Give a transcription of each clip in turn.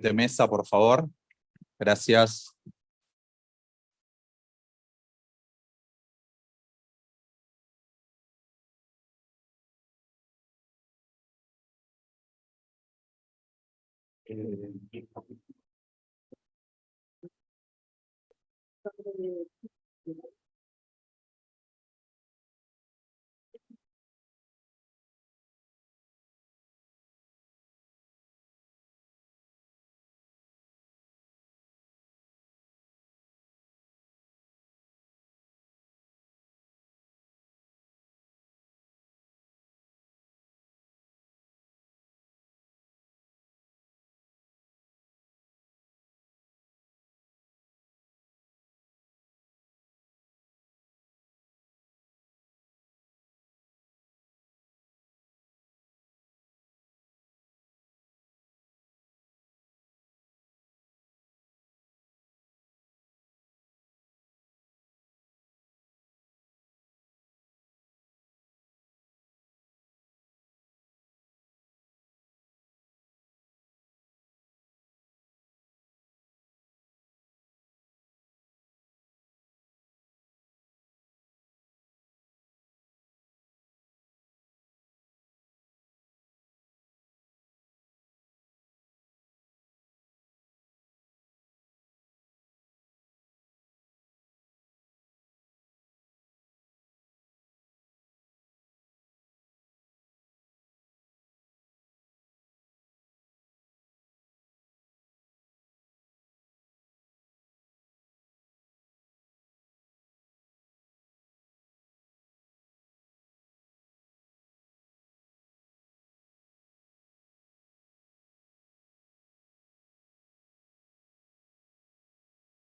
de mesa, por favor. Gracias.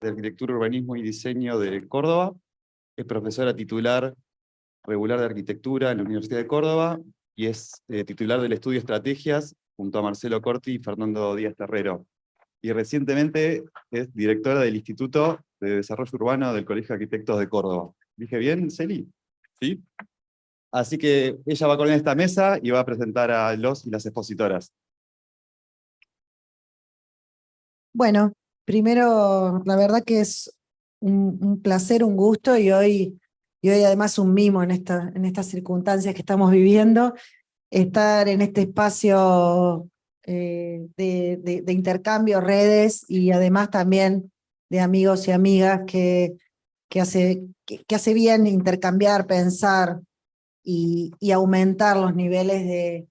De Arquitectura, Urbanismo y Diseño de Córdoba. Es profesora titular regular de Arquitectura en la Universidad de Córdoba y es titular del estudio Estrategias junto a Marcelo Corti y Fernando Díaz Terrero. Y recientemente es directora del Instituto de Desarrollo Urbano del Colegio de Arquitectos de Córdoba. ¿Dije bien, Celi? ¿Sí? Así que ella va a coordinar esta mesa y va a presentar a los y las expositoras. Bueno, primero, la verdad que es un placer, un gusto, y hoy además un mimo en estas circunstancias que estamos viviendo, estar en este espacio de intercambio, redes, y además también de amigos y amigas que hace bien intercambiar, pensar y aumentar los niveles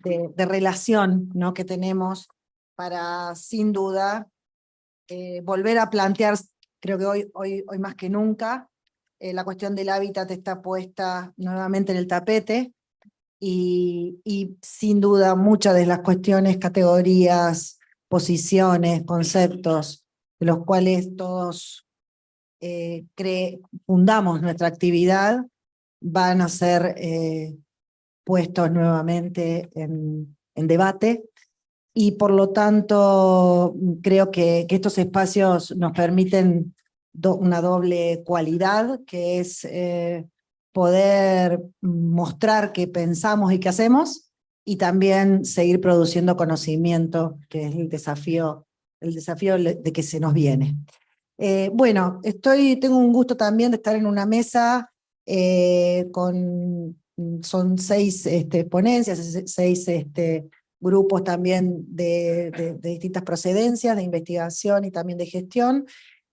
de relación, ¿no?, que tenemos para, sin duda, volver a plantear, creo que hoy más que nunca, la cuestión del hábitat está puesta nuevamente en el tapete, y sin duda muchas de las cuestiones, categorías, posiciones, conceptos, de los cuales todos fundamos nuestra actividad, van a ser puestos nuevamente en debate. Y por lo tanto, creo que estos espacios nos permiten una doble cualidad, que es poder mostrar qué pensamos y qué hacemos, y también seguir produciendo conocimiento, que es el desafío de que se nos viene. Bueno, tengo un gusto también de estar en una mesa son 6 ponencias, 6 grupos también de distintas procedencias, de investigación y también de gestión,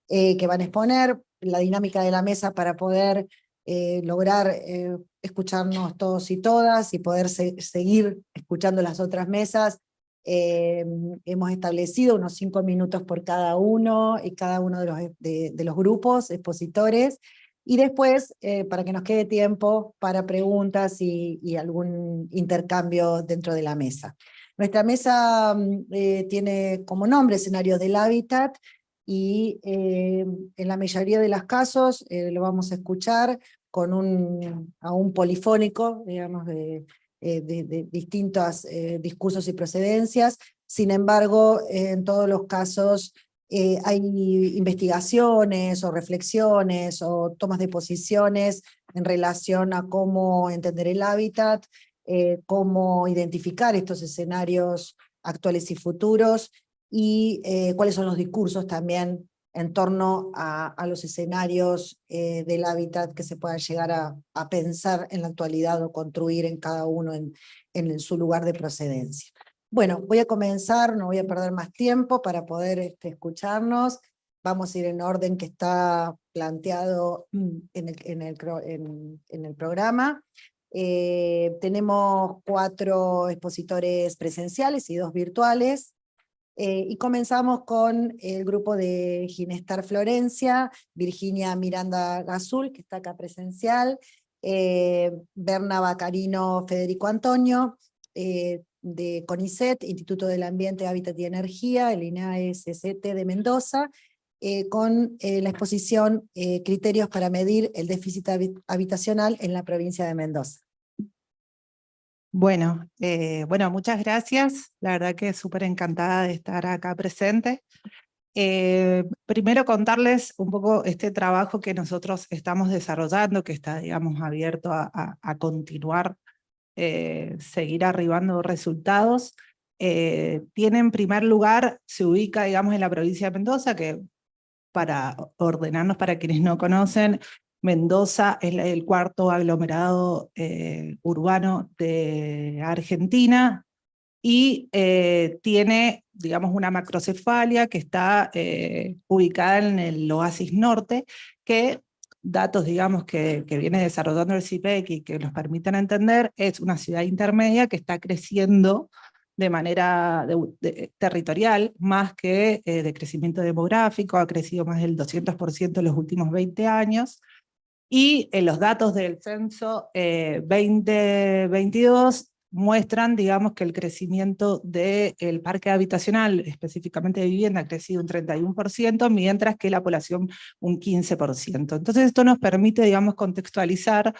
que van a exponer la dinámica de la mesa para poder lograr escucharnos todos y todas y poder seguir escuchando las otras mesas. Hemos establecido unos 5 minutos por cada uno y cada uno de los grupos expositores, y después para que nos quede tiempo para preguntas y algún intercambio dentro de la mesa. Nuestra mesa tiene como nombre Escenarios del Hábitat, y en la mayoría de los casos lo vamos a escuchar a un polifónico, digamos, de distintos discursos y procedencias. Sin embargo, en todos los casos hay investigaciones o reflexiones o tomas de posiciones en relación a cómo entender el hábitat, cómo identificar estos escenarios actuales y futuros, y cuáles son los discursos también en torno a los escenarios del hábitat que se puedan llegar a pensar en la actualidad o construir en cada uno en su lugar de procedencia. Bueno, voy a comenzar, no voy a perder más tiempo para poder escucharnos. Vamos a ir en orden que está planteado en el programa. Tenemos 4 expositores presenciales y 2 virtuales. Y comenzamos con el grupo de Ginestar Florencia, Virginia Miranda Gazul, que está acá presencial, Berna Bacarino Federico Antonio, de CONICET, Instituto del Ambiente, Hábitat y Energía, el INAE-CCT de Mendoza, con la exposición Criterios para medir el déficit habitacional en la provincia de Mendoza. Bueno, muchas gracias. La verdad que súper encantada de estar acá presente. Primero contarles un poco este trabajo que nosotros estamos desarrollando, que está, digamos, abierto a continuar, seguir arribando resultados. Tiene en primer lugar, se ubica, digamos, en la provincia de Mendoza, que para ordenarnos para quienes no conocen, Mendoza es el 4º aglomerado urbano de Argentina y tiene, digamos, una macrocefalia que está ubicada en el Oasis Norte, que datos, digamos, que viene desarrollando el CIPEC y que nos permiten entender, es una ciudad intermedia que está creciendo de manera territorial, más que de crecimiento demográfico, ha crecido más del 200% en los últimos 20 años, y los datos del censo 2022 muestran, digamos, que el crecimiento del parque habitacional, específicamente de vivienda, ha crecido un 31%, mientras que la población un 15%. Entonces esto nos permite, digamos, contextualizar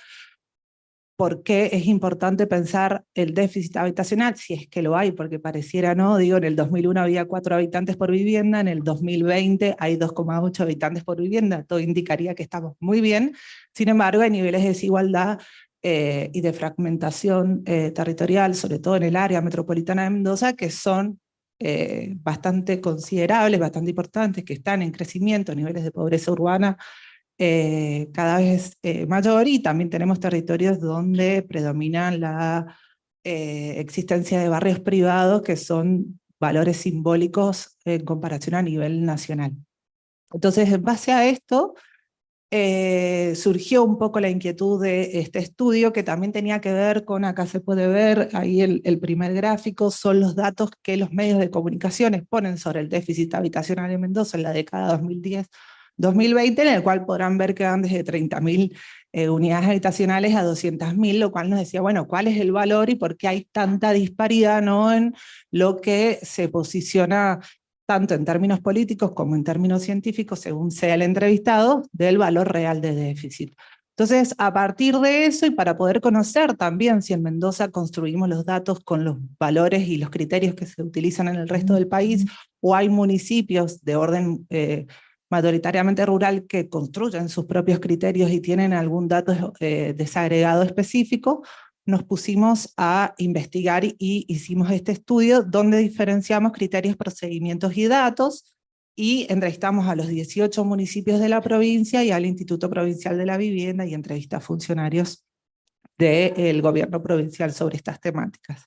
por qué es importante pensar el déficit habitacional, si es que lo hay, porque pareciera no, digo, en el 2001 había 4 habitantes por vivienda, en el 2020 hay 2,8 habitantes por vivienda, todo indicaría que estamos muy bien. Sin embargo, hay niveles de desigualdad y de fragmentación territorial, sobre todo en el área metropolitana de Mendoza, que son bastante considerables, bastante importantes, que están en crecimiento, niveles de pobreza urbana cada vez mayor, y también tenemos territorios donde predomina la existencia de barrios privados, que son valores simbólicos en comparación a nivel nacional. Entonces, en base a esto, surgió un poco la inquietud de este estudio, que también tenía que ver con, acá se puede ver, ahí el primer gráfico, son los datos que los medios de comunicación exponen sobre el déficit habitacional en Mendoza en la década 2010-2020, en el cual podrán ver que van desde 30.000 unidades habitacionales a 200.000, lo cual nos decía, bueno, ¿cuál es el valor y por qué hay tanta disparidad, ¿no?, en lo que se posiciona tanto en términos políticos como en términos científicos, según sea el entrevistado, del valor real de déficit. Entonces, a partir de eso, y para poder conocer también si en Mendoza construimos los datos con los valores y los criterios que se utilizan en el resto del país, o hay municipios de orden mayoritariamente rural que construyen sus propios criterios y tienen algún dato desagregado específico, nos pusimos a investigar y hicimos este estudio donde diferenciamos criterios, procedimientos y datos, y entrevistamos a los 18 municipios de la provincia y al Instituto Provincial de la Vivienda, y entrevista a funcionarios del gobierno provincial sobre estas temáticas.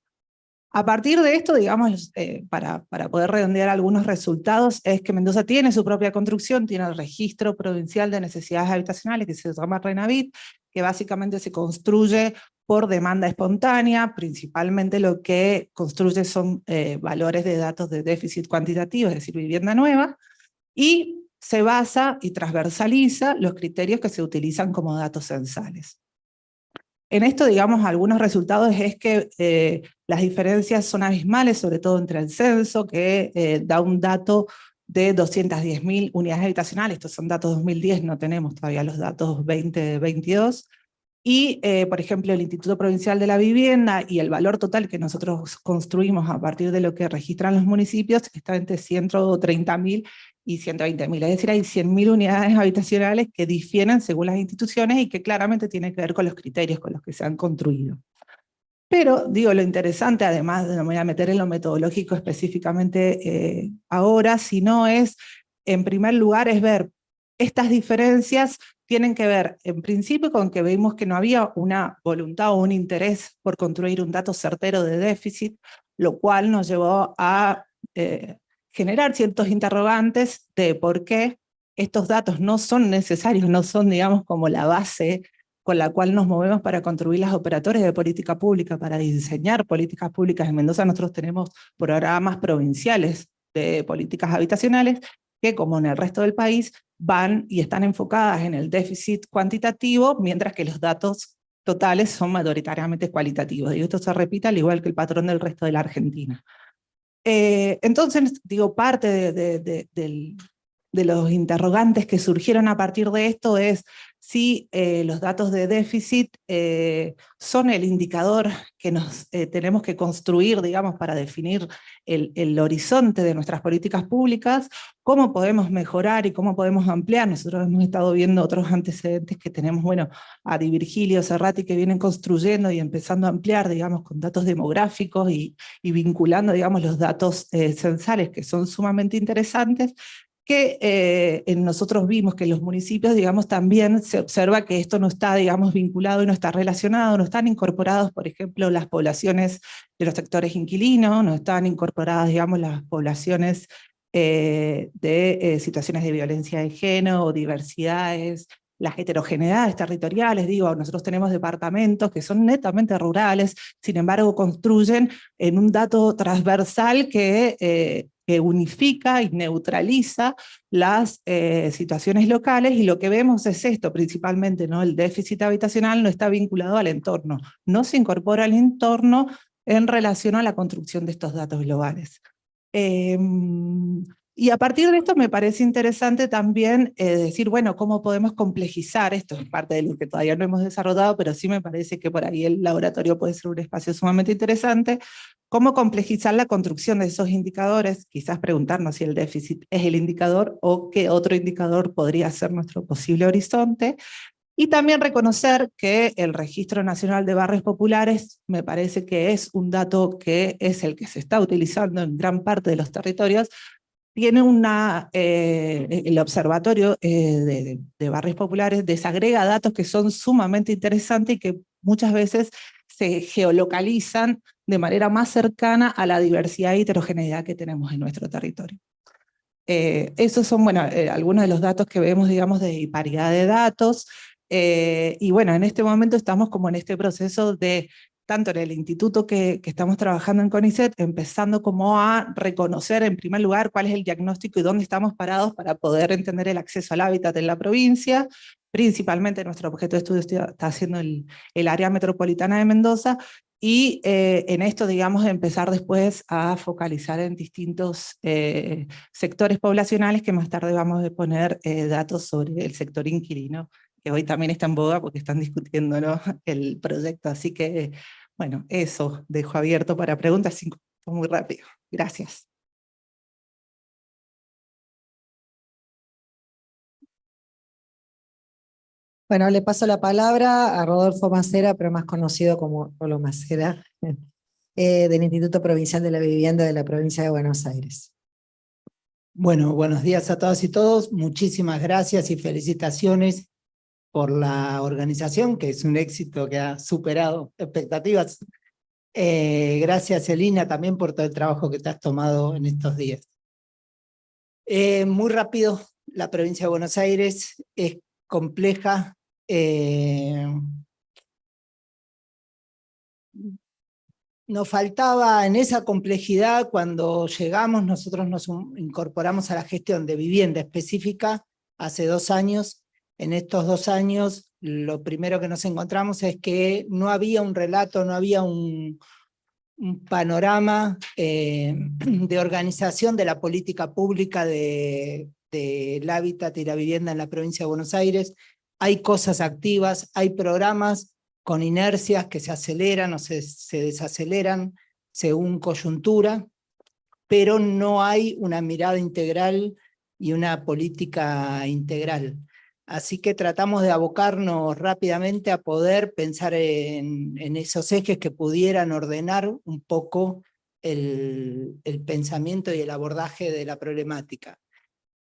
A partir de esto, digamos, para poder redondear algunos resultados, es que Mendoza tiene su propia construcción, tiene el Registro Provincial de Necesidades Habitacionales, que se llama RENAVIT, que básicamente se construye por demanda espontánea, principalmente lo que construye son valores de datos de déficit cuantitativo, es decir, vivienda nueva, y se basa y transversaliza los criterios que se utilizan como datos censales. En esto, digamos, algunos resultados es que las diferencias son abismales, sobre todo entre el censo, que da un dato de 210.000 unidades habitacionales, estos son datos 2010, no tenemos todavía los datos 2022, y, por ejemplo, el Instituto Provincial de la Vivienda y el valor total que nosotros construimos a partir de lo que registran los municipios está entre 130.000 y 120.000, es decir, hay 100.000 unidades habitacionales que difieren según las instituciones y que claramente tienen que ver con los criterios con los que se han construido. Pero, digo, lo interesante, además, no me voy a meter en lo metodológico específicamente ahora, sino es, en primer lugar, es ver estas diferencias tienen que ver, en principio, con que vimos que no había una voluntad o un interés por construir un dato certero de déficit, lo cual nos llevó a generar ciertos interrogantes de por qué estos datos no son necesarios, no son, digamos, como la base con la cual nos movemos para construir las operatorias de política pública, para diseñar políticas públicas. En Mendoza nosotros tenemos programas provinciales de políticas habitacionales que, como en el resto del país, van y están enfocadas en el déficit cuantitativo, mientras que los datos totales son mayoritariamente cualitativos. Y esto se repite al igual que el patrón del resto de la Argentina. Entonces, digo, parte de los interrogantes que surgieron a partir de esto es si los datos de déficit son el indicador que nos tenemos que construir, digamos, para definir el horizonte de nuestras políticas públicas, cómo podemos mejorar y cómo podemos ampliar. Nosotros hemos estado viendo otros antecedentes que tenemos, bueno, a Di Virgilio, Serrati, que vienen construyendo y empezando a ampliar, digamos, con datos demográficos y vinculando, digamos, los datos censales, que son sumamente interesantes, que nosotros vimos que en los municipios, digamos, también se observa que esto no está, digamos, vinculado y no está relacionado, no están incorporados, por ejemplo, las poblaciones de los sectores inquilinos, no están incorporadas, digamos, las poblaciones de situaciones de violencia de género o diversidades, las heterogeneidades territoriales. Digo, nosotros tenemos departamentos que son netamente rurales, sin embargo construyen en un dato transversal que unifica y neutraliza las situaciones locales, y lo que vemos es esto principalmente, ¿no? El déficit habitacional no está vinculado al entorno, no se incorpora al entorno en relación a la construcción de estos datos globales. Y a partir de esto me parece interesante también decir, bueno, ¿cómo podemos complejizar esto? Es parte de lo que todavía no hemos desarrollado, pero sí me parece que por ahí el laboratorio puede ser un espacio sumamente interesante. ¿Cómo complejizar la construcción de esos indicadores? Quizás preguntarnos si el déficit es el indicador o qué otro indicador podría ser nuestro posible horizonte. Y también reconocer que el Registro Nacional de Barrios Populares me parece que es un dato que es el que se está utilizando en gran parte de los territorios. Tiene el Observatorio de Barrios Populares desagrega datos que son sumamente interesantes y que muchas veces se geolocalizan de manera más cercana a la diversidad y heterogeneidad que tenemos en nuestro territorio. Esos son, bueno, algunos de los datos que vemos, digamos, de paridad de datos. Y bueno, en este momento estamos como en este proceso de, tanto en el instituto que estamos trabajando en CONICET, empezando como a reconocer en primer lugar cuál es el diagnóstico y dónde estamos parados para poder entender el acceso al hábitat en la provincia. Principalmente nuestro objeto de estudio está haciendo el área metropolitana de Mendoza, y en esto, digamos, empezar después a focalizar en distintos sectores poblacionales, que más tarde vamos a poner datos sobre el sector inquilino, que hoy también está en boga porque están discutiendo, ¿no?, el proyecto. Así que, bueno, eso dejo abierto para preguntas muy rápido. Gracias. Bueno, le paso la palabra a Rodolfo Macera, pero más conocido como Rolo Macera, del Instituto Provincial de la Vivienda de la provincia de Buenos Aires. Bueno, buenos días a todas y todos. Muchísimas gracias y felicitaciones por la organización, que es un éxito que ha superado expectativas. Gracias, Elina, también por todo el trabajo que te has tomado en estos días. Muy rápido, la provincia de Buenos Aires es compleja. Nos faltaba en esa complejidad, cuando llegamos, nosotros nos incorporamos a la gestión de vivienda específica hace 2 años. En estos 2 años, lo primero que nos encontramos es que no había un relato, no había un panorama de organización de la política pública del hábitat y la vivienda en la provincia de Buenos Aires. Hay cosas activas, hay programas con inercias que se aceleran o se desaceleran según coyuntura, pero no hay una mirada integral y una política integral. Así que tratamos de abocarnos rápidamente a poder pensar en esos ejes que pudieran ordenar un poco el pensamiento y el abordaje de la problemática.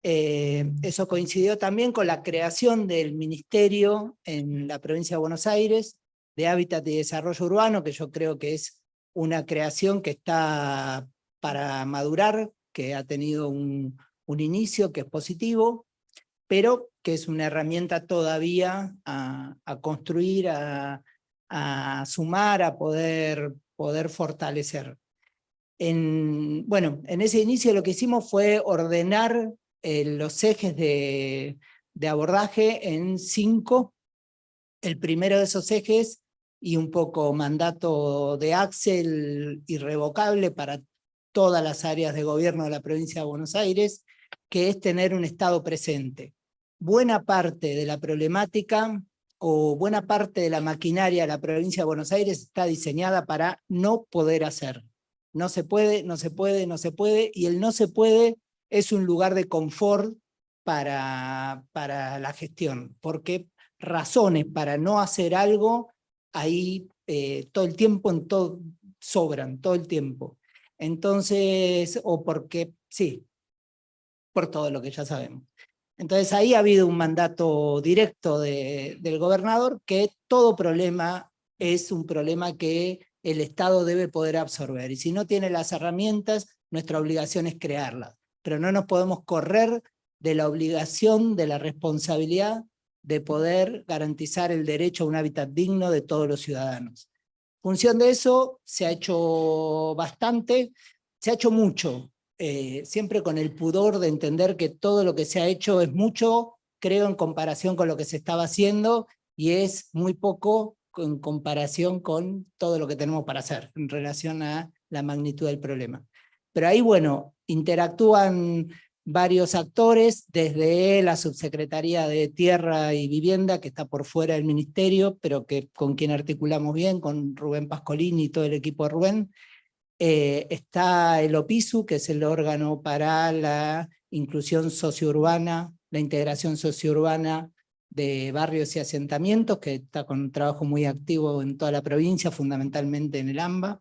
Eso coincidió también con la creación del ministerio en la provincia de Buenos Aires de Hábitat y Desarrollo Urbano, que yo creo que es una creación que está para madurar, que ha tenido un inicio que es positivo, pero que es una herramienta todavía a construir, a sumar, a poder fortalecer. Bueno, en ese inicio lo que hicimos fue ordenar los ejes de abordaje en 5. El primero de esos ejes, y un poco mandato de Axel irrevocable para todas las áreas de gobierno de la provincia de Buenos Aires, que es tener un Estado presente. Buena parte de la problemática o buena parte de la maquinaria de la provincia de Buenos Aires está diseñada para no poder hacer. No se puede, no se puede, no se puede, y el no se puede es un lugar de confort para la gestión, porque razones para no hacer algo, ahí todo el tiempo, sobran, todo el tiempo. Entonces, o porque, sí, por todo lo que ya sabemos. Entonces ahí ha habido un mandato directo del gobernador que todo problema es un problema que el Estado debe poder absorber. Y si no tiene las herramientas, nuestra obligación es crearlas. Pero no nos podemos correr de la obligación, de la responsabilidad de poder garantizar el derecho a un hábitat digno de todos los ciudadanos. En función de eso se ha hecho bastante, se ha hecho mucho. Siempre con el pudor de entender que todo lo que se ha hecho es mucho, creo, en comparación con lo que se estaba haciendo, y es muy poco en comparación con todo lo que tenemos para hacer en relación a la magnitud del problema. Pero ahí, bueno, interactúan varios actores, desde la Subsecretaría de Tierra y Vivienda, que está por fuera del ministerio, pero con quien articulamos bien, con Rubén Pascolini y todo el equipo de Rubén. Está el OPISU, que es el órgano para la inclusión sociourbana, la integración sociourbana de barrios y asentamientos, que está con un trabajo muy activo en toda la provincia, fundamentalmente en el AMBA.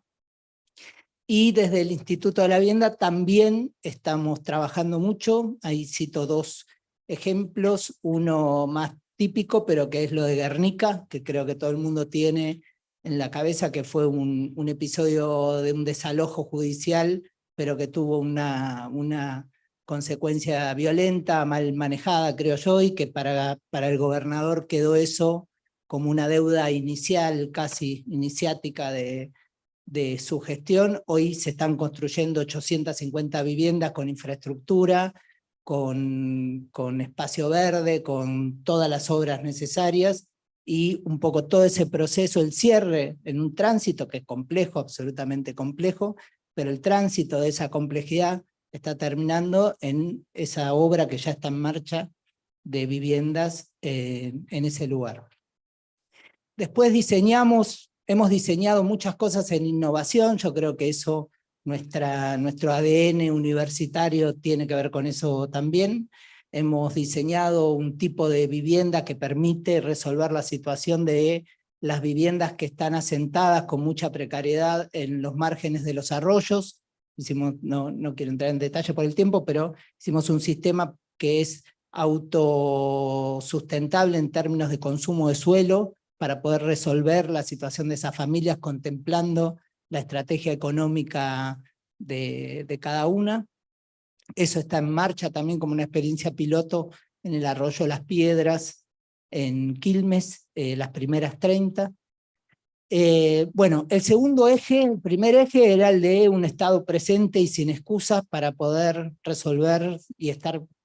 Y desde el Instituto de la Vivienda también estamos trabajando mucho. Ahí cito 2 ejemplos, uno más típico, pero que es lo de Guernica, que creo que todo el mundo tiene en la cabeza, que fue un episodio de un desalojo judicial, pero que tuvo una consecuencia violenta, mal manejada, creo yo, y que para el gobernador quedó eso como una deuda inicial, casi iniciática de su gestión. Hoy se están construyendo 850 viviendas con infraestructura, con espacio verde, con todas las obras necesarias, y un poco todo ese proceso, el cierre en un tránsito que es complejo, absolutamente complejo, pero el tránsito de esa complejidad está terminando en esa obra que ya está en marcha de viviendas en ese lugar. Después hemos diseñado muchas cosas en innovación. Yo creo que eso, nuestro ADN universitario tiene que ver con eso también. Hemos diseñado un tipo de vivienda que permite resolver la situación de las viviendas que están asentadas con mucha precariedad en los márgenes de los arroyos. No quiero entrar en detalle por el tiempo, pero hicimos un sistema que es autosustentable en términos de consumo de suelo, para poder resolver la situación de esas familias, contemplando la estrategia económica de cada una. Eso está en marcha también como una experiencia piloto en el Arroyo Las Piedras, en Quilmes, las primeras 30. Bueno, el segundo eje, el primer eje era el de un Estado presente y sin excusas para poder resolver y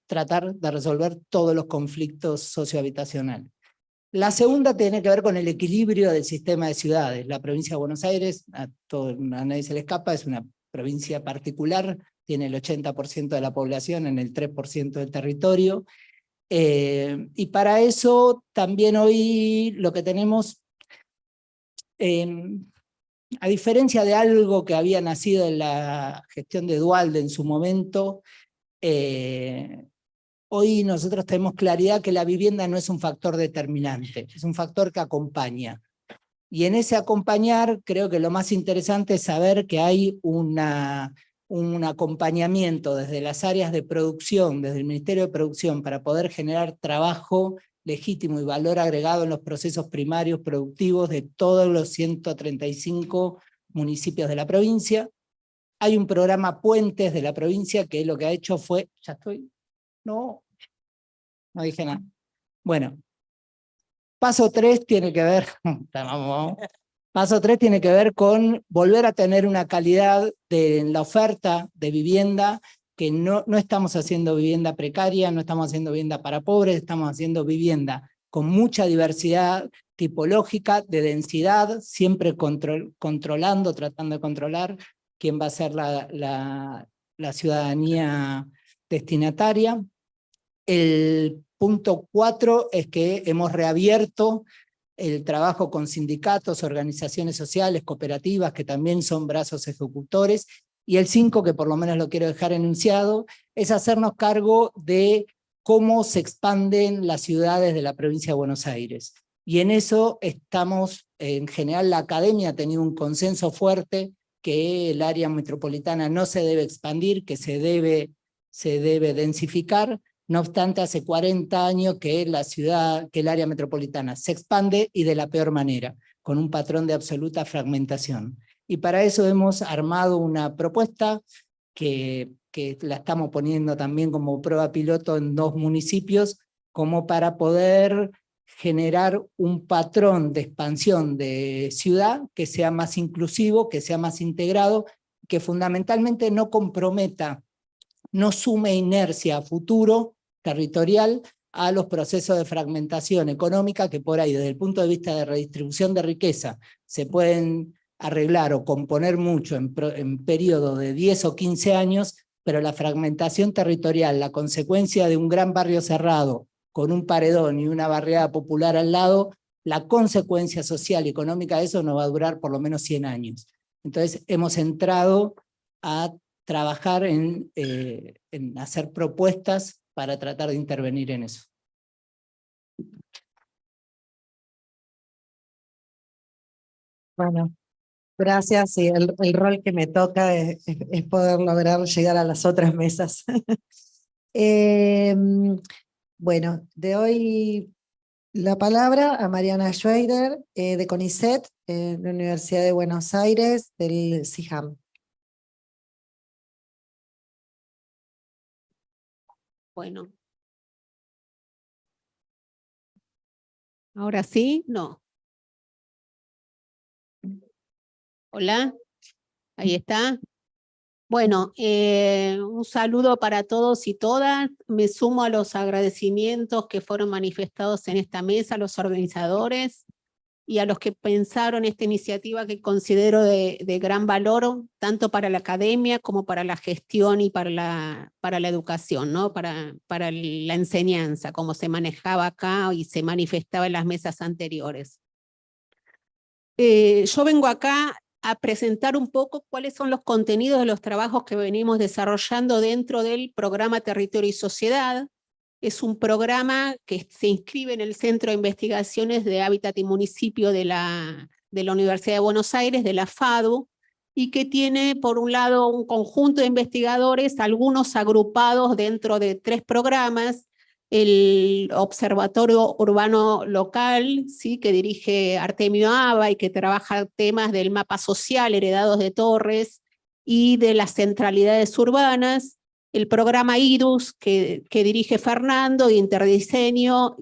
tratar de resolver todos los conflictos sociohabitacionales. La segunda tiene que ver con el equilibrio del sistema de ciudades. La provincia de Buenos Aires, a nadie se le escapa, es una provincia particular, tiene el 80% de la población en el 3% del territorio, y para eso también hoy lo que tenemos, a diferencia de algo que había nacido en la gestión de Duhalde en su momento, hoy nosotros tenemos claridad que la vivienda no es un factor determinante, es un factor que acompaña. Y en ese acompañar, creo que lo más interesante es saber que hay un acompañamiento desde las áreas de producción, desde el Ministerio de Producción, para poder generar trabajo legítimo y valor agregado en los procesos primarios productivos de todos los 135 municipios de la provincia. Hay un programa Puentes de la provincia que lo que ha hecho fue... ¿Ya estoy? No dije nada. Bueno, paso 3 tiene que ver... Paso 3 tiene que ver con volver a tener una calidad en la oferta de vivienda, que no estamos haciendo vivienda precaria, no estamos haciendo vivienda para pobres, estamos haciendo vivienda con mucha diversidad tipológica, de densidad, siempre controlando, tratando de controlar quién va a ser la ciudadanía destinataria. El punto 4 es que hemos reabierto el trabajo con sindicatos, organizaciones sociales, cooperativas, que también son brazos ejecutores, y el 5, que por lo menos lo quiero dejar enunciado, es hacernos cargo de cómo se expanden las ciudades de la provincia de Buenos Aires. Y en eso estamos, en general la academia ha tenido un consenso fuerte que el área metropolitana no se debe expandir, que se debe densificar. No obstante, hace 40 años que el área metropolitana se expande y de la peor manera, con un patrón de absoluta fragmentación. Y para eso hemos armado una propuesta que la estamos poniendo también como prueba piloto en 2 municipios, como para poder generar un patrón de expansión de ciudad que sea más inclusivo, que sea más integrado, que fundamentalmente no comprometa, no sume inercia a futuro territorial a los procesos de fragmentación económica que por ahí, desde el punto de vista de redistribución de riqueza, se pueden arreglar o componer mucho en periodo de 10 o 15 años, pero la fragmentación territorial, la consecuencia de un gran barrio cerrado con un paredón y una barriada popular al lado, la consecuencia social y económica de eso nos va a durar por lo menos 100 años. Entonces hemos entrado a trabajar en hacer propuestas para tratar de intervenir en eso. Bueno, gracias. Y el rol que me toca es poder lograr llegar a las otras mesas. Bueno, de hoy la palabra a Mariana Schweider, de CONICET, de la Universidad de Buenos Aires, del CIJAM. Bueno. Ahora sí, no. Hola, ahí está. Bueno, un saludo para todos y todas. Me sumo a los agradecimientos que fueron manifestados en esta mesa, a los organizadores y a los que pensaron esta iniciativa que considero de gran valor, tanto para la academia como para la gestión y para la educación, ¿no? Para la enseñanza, como se manejaba acá y se manifestaba en las mesas anteriores. Yo vengo acá a presentar un poco cuáles son los contenidos de los trabajos que venimos desarrollando dentro del programa Territorio y Sociedad. Es un programa que se inscribe en el Centro de Investigaciones de Hábitat y Municipio de la Universidad de Buenos Aires, de la FADU, y que tiene, por un lado, un conjunto de investigadores, algunos agrupados dentro de 3 programas, el Observatorio Urbano Local, ¿sí?, que dirige Artemio Aba y que trabaja temas del mapa social heredados de Torres y de las centralidades urbanas, el programa IRUS que dirige Fernando, de Interdiseño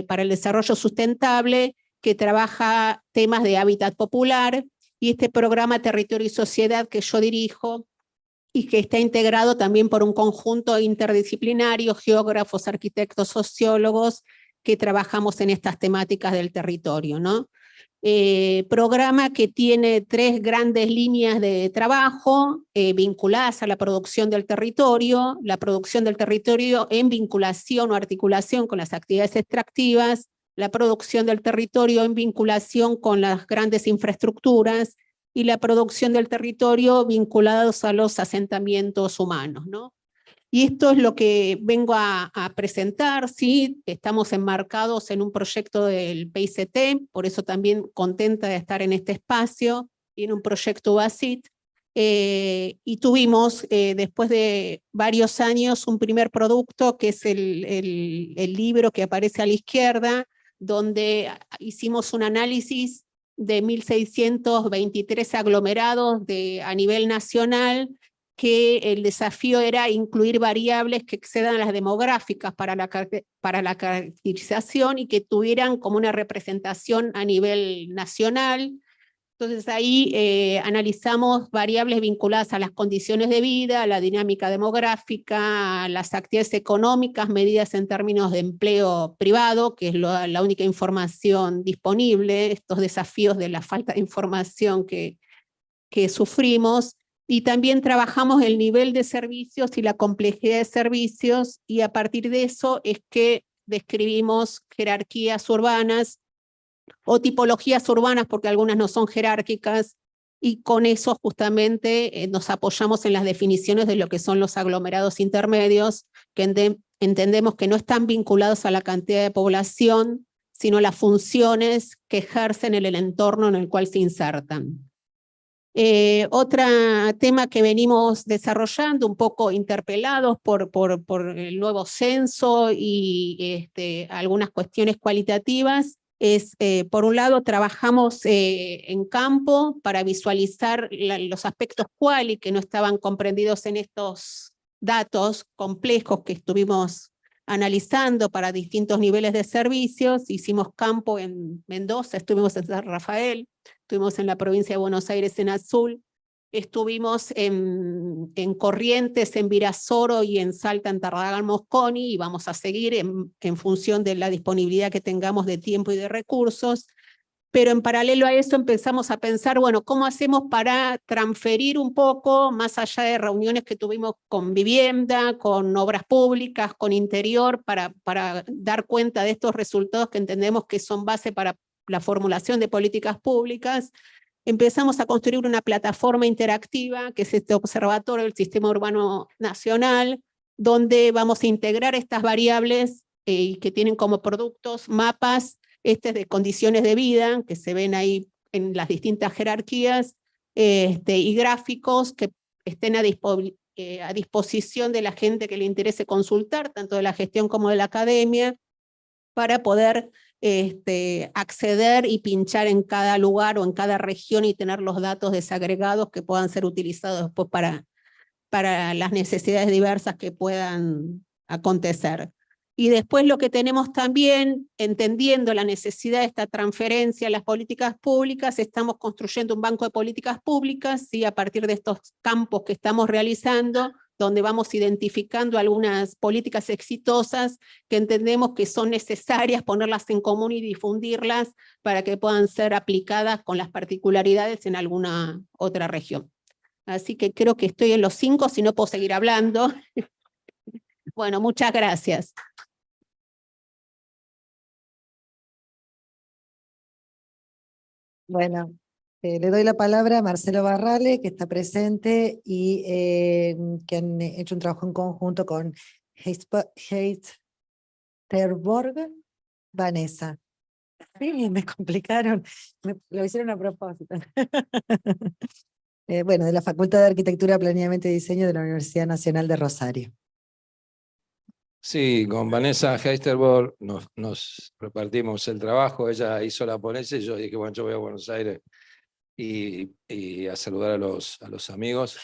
para el Desarrollo Sustentable, que trabaja temas de hábitat popular, y este programa Territorio y Sociedad que yo dirijo, y que está integrado también por un conjunto interdisciplinario, geógrafos, arquitectos, sociólogos, que trabajamos en estas temáticas del territorio, ¿no? Programa que tiene 3 grandes líneas de trabajo vinculadas a la producción del territorio en vinculación o articulación con las actividades extractivas, la producción del territorio en vinculación con las grandes infraestructuras, y la producción del territorio vinculados a los asentamientos humanos, ¿no? Y esto es lo que vengo a presentar, ¿sí? Estamos enmarcados en un proyecto del PICT, por eso también contenta de estar en este espacio, y en un proyecto BASIT. Y tuvimos, después de varios años, un primer producto, que es el libro que aparece a la izquierda, donde hicimos un análisis de 1.623 aglomerados a nivel nacional, que el desafío era incluir variables que excedan las demográficas para la caracterización y que tuvieran como una representación a nivel nacional. Entonces ahí analizamos variables vinculadas a las condiciones de vida, a la dinámica demográfica, a las actividades económicas, medidas en términos de empleo privado, que es la única información disponible, estos desafíos de la falta de información que sufrimos. Y también trabajamos el nivel de servicios y la complejidad de servicios, y a partir de eso es que describimos jerarquías urbanas o tipologías urbanas, porque algunas no son jerárquicas, y con eso justamente nos apoyamos en las definiciones de lo que son los aglomerados intermedios, que entendemos que no están vinculados a la cantidad de población, sino a las funciones que ejercen en el entorno en el cual se insertan. Otro tema que venimos desarrollando, un poco interpelados por el nuevo censo y algunas cuestiones cualitativas, es, por un lado, trabajamos en campo para visualizar los aspectos quali que no estaban comprendidos en estos datos complejos que estuvimos analizando para distintos niveles de servicios. Hicimos campo en Mendoza, estuvimos en San Rafael, estuvimos en la provincia de Buenos Aires en Azul, estuvimos en Corrientes, en Virasoro y en Salta, en Tarragán, Mosconi, y vamos a seguir en función de la disponibilidad que tengamos de tiempo y de recursos. Pero en paralelo a eso empezamos a pensar, bueno, ¿cómo hacemos para transferir un poco, más allá de reuniones que tuvimos con vivienda, con obras públicas, con interior, para dar cuenta de estos resultados que entendemos que son base para la formulación de políticas públicas? Empezamos a construir una plataforma interactiva, que es este observatorio del Sistema Urbano Nacional, donde vamos a integrar estas variables que tienen como productos mapas de condiciones de vida, que se ven ahí en las distintas jerarquías, y gráficos que estén a disposición de la gente que le interese consultar, tanto de la gestión como de la academia, para poder acceder y pinchar en cada lugar o en cada región y tener los datos desagregados que puedan ser utilizados después para las necesidades diversas que puedan acontecer. Y después lo que tenemos también, entendiendo la necesidad de esta transferencia a las políticas públicas, estamos construyendo un banco de políticas públicas, ¿sí? A partir de estos campos que estamos realizando, donde vamos identificando algunas políticas exitosas que entendemos que son necesarias ponerlas en común y difundirlas para que puedan ser aplicadas con las particularidades en alguna otra región. Así que creo que estoy en los 5, si no puedo seguir hablando. Bueno, muchas gracias. Bueno, le doy la palabra a Marcelo Barrale, que está presente y que han hecho un trabajo en conjunto con Heisterborg, Vanessa. Sí, me complicaron, lo hicieron a propósito. Bueno, de la Facultad de Arquitectura, Planeamiento y Diseño de la Universidad Nacional de Rosario. Sí, con Vanessa Heisterborg nos repartimos el trabajo, ella hizo la ponencia y yo dije, bueno, yo voy a Buenos Aires y a saludar a los amigos.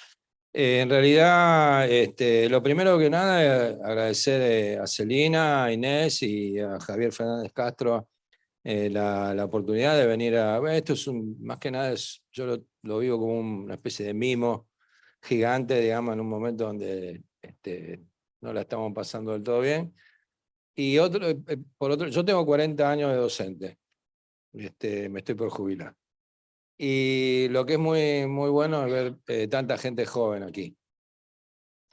En realidad, lo primero que nada es agradecer a Celina, a Inés y a Javier Fernández Castro la oportunidad de venir esto es más que nada, yo lo vivo como una especie de mimo gigante, digamos, en un momento donde no la estamos pasando del todo bien. Y por otro, yo tengo 40 años de docente, me estoy por jubilar. Y lo que es muy, muy bueno es ver tanta gente joven aquí.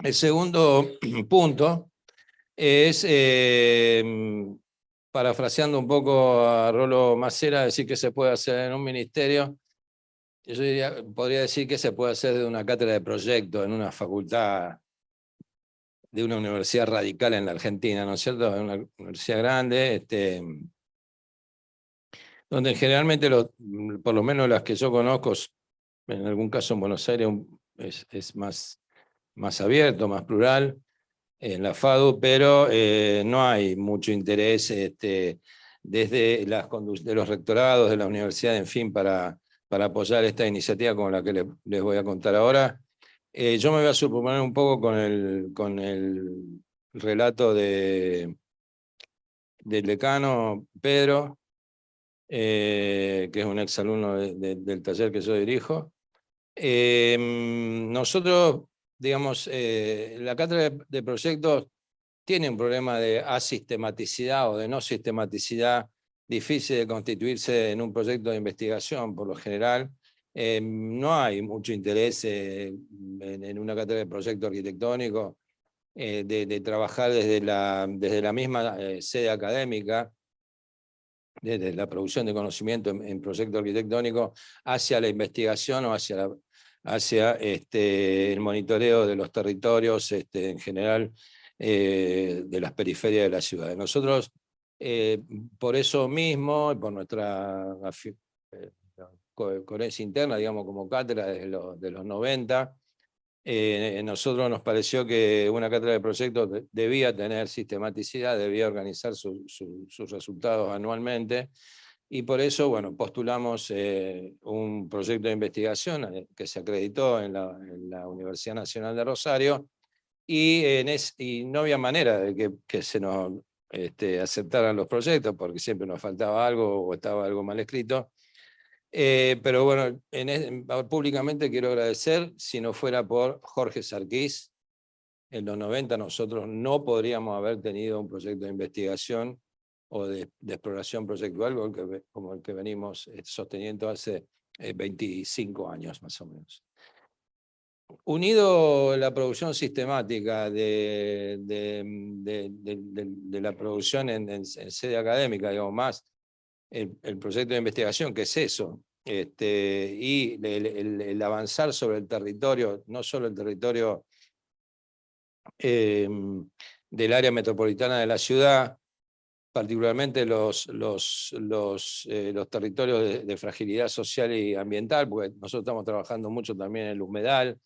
El segundo punto es, parafraseando un poco a Rolo Macera, decir que se puede hacer en un ministerio. Yo podría decir que se puede hacer de una cátedra de proyecto en una facultad de una universidad radical en la Argentina, ¿no es cierto? Una universidad grande, donde generalmente, por lo menos las que yo conozco, en algún caso en Buenos Aires es más abierto, más plural, en la FADU, pero no hay mucho interés desde de los rectorados, de la universidad, en fin, para apoyar esta iniciativa como la que les voy a contar ahora. Yo me voy a superponer un poco con el relato del decano Pedro, que es un exalumno del taller que yo dirijo. Nosotros, digamos, la cátedra de proyectos tiene un problema de asistematicidad o de no sistematicidad difícil de constituirse en un proyecto de investigación, por lo general. No hay mucho interés en una cátedra de proyecto arquitectónico de trabajar desde la misma sede académica, desde la producción de conocimiento en proyecto arquitectónico hacia la investigación o hacia el monitoreo de los territorios en general de las periferias de la ciudad. Nosotros, por eso mismo, por nuestra coherencia interna, digamos, como cátedra de los 90, nosotros nos pareció que una cátedra de proyectos debía tener sistematicidad, debía organizar sus resultados anualmente, y por eso, bueno, postulamos un proyecto de investigación que se acreditó en la Universidad Nacional de Rosario, y no había manera de que se nos aceptaran los proyectos, porque siempre nos faltaba algo o estaba algo mal escrito. Pero bueno, públicamente quiero agradecer, si no fuera por Jorge Sarquís, en los 90 nosotros no podríamos haber tenido un proyecto de investigación o de exploración proyectual como el que venimos sosteniendo hace 25 años más o menos. Unido a la producción sistemática de la producción en sede académica, digamos, más el proyecto de investigación, que es eso, y el avanzar sobre el territorio, no solo el territorio del área metropolitana de la ciudad, particularmente los territorios de fragilidad social y ambiental, porque nosotros estamos trabajando mucho también en el humedal,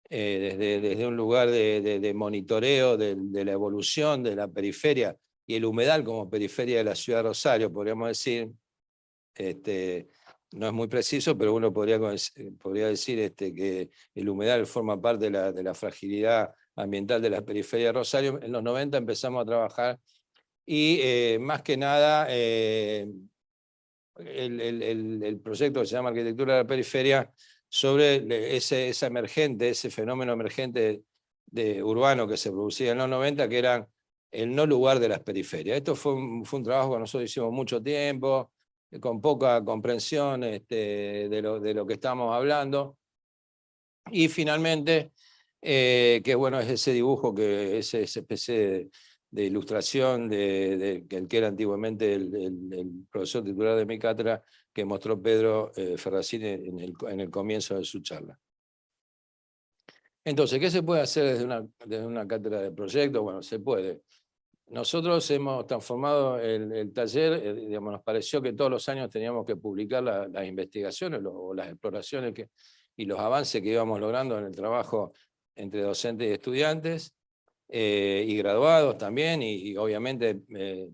desde un lugar de monitoreo de la evolución de la periferia, y el humedal como periferia de la ciudad de Rosario, podríamos decir, no es muy preciso, pero uno podría decir que el humedal forma parte de la fragilidad ambiental de la periferia de Rosario. En los 90 empezamos a trabajar y más que nada el proyecto que se llama Arquitectura de la Periferia, sobre ese fenómeno emergente urbano que se producía en los 90, que era el no lugar de las periferias. Esto fue un trabajo que nosotros hicimos mucho tiempo, con poca comprensión de lo que estamos hablando. Y finalmente, que bueno, es ese dibujo, esa especie de ilustración que era antiguamente el profesor titular de mi cátedra, que mostró Pedro Ferracini en el comienzo de su charla. Entonces, ¿qué se puede hacer desde una cátedra de proyectos? Bueno, se puede. Nosotros hemos transformado el taller, digamos, nos pareció que todos los años teníamos que publicar las investigaciones o las exploraciones y los avances que íbamos logrando en el trabajo entre docentes y estudiantes, y graduados también, y obviamente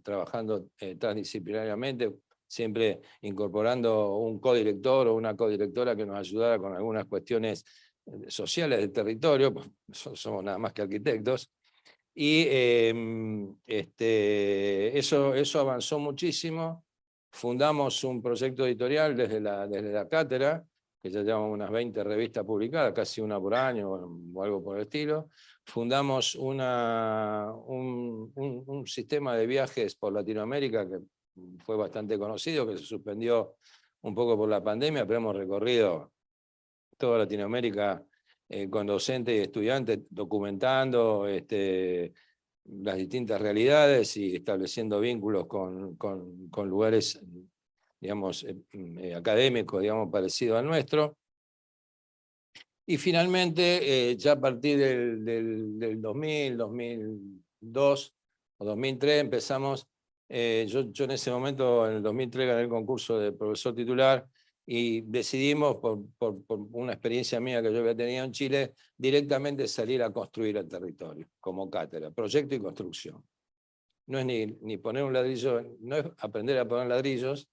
trabajando transdisciplinariamente, siempre incorporando un codirector o una codirectora que nos ayudara con algunas cuestiones sociales del territorio, pues somos nada más que arquitectos. Y eso avanzó muchísimo. Fundamos un proyecto editorial desde la cátedra, que ya llevamos unas 20 revistas publicadas, casi una por año o algo por el estilo. Fundamos un sistema de viajes por Latinoamérica que fue bastante conocido, que se suspendió un poco por la pandemia, pero hemos recorrido toda Latinoamérica con docentes y estudiantes, documentando las distintas realidades y estableciendo vínculos con lugares, digamos, académicos, digamos, parecidos al nuestro. Y finalmente, ya a partir del 2000, 2002 o 2003 empezamos, yo en ese momento, en el 2003, gané el concurso de profesor titular y decidimos, por una experiencia mía que yo había tenido en Chile, directamente salir a construir el territorio, como cátedra, proyecto y construcción. No es ni poner un ladrillo, no es aprender a poner ladrillos,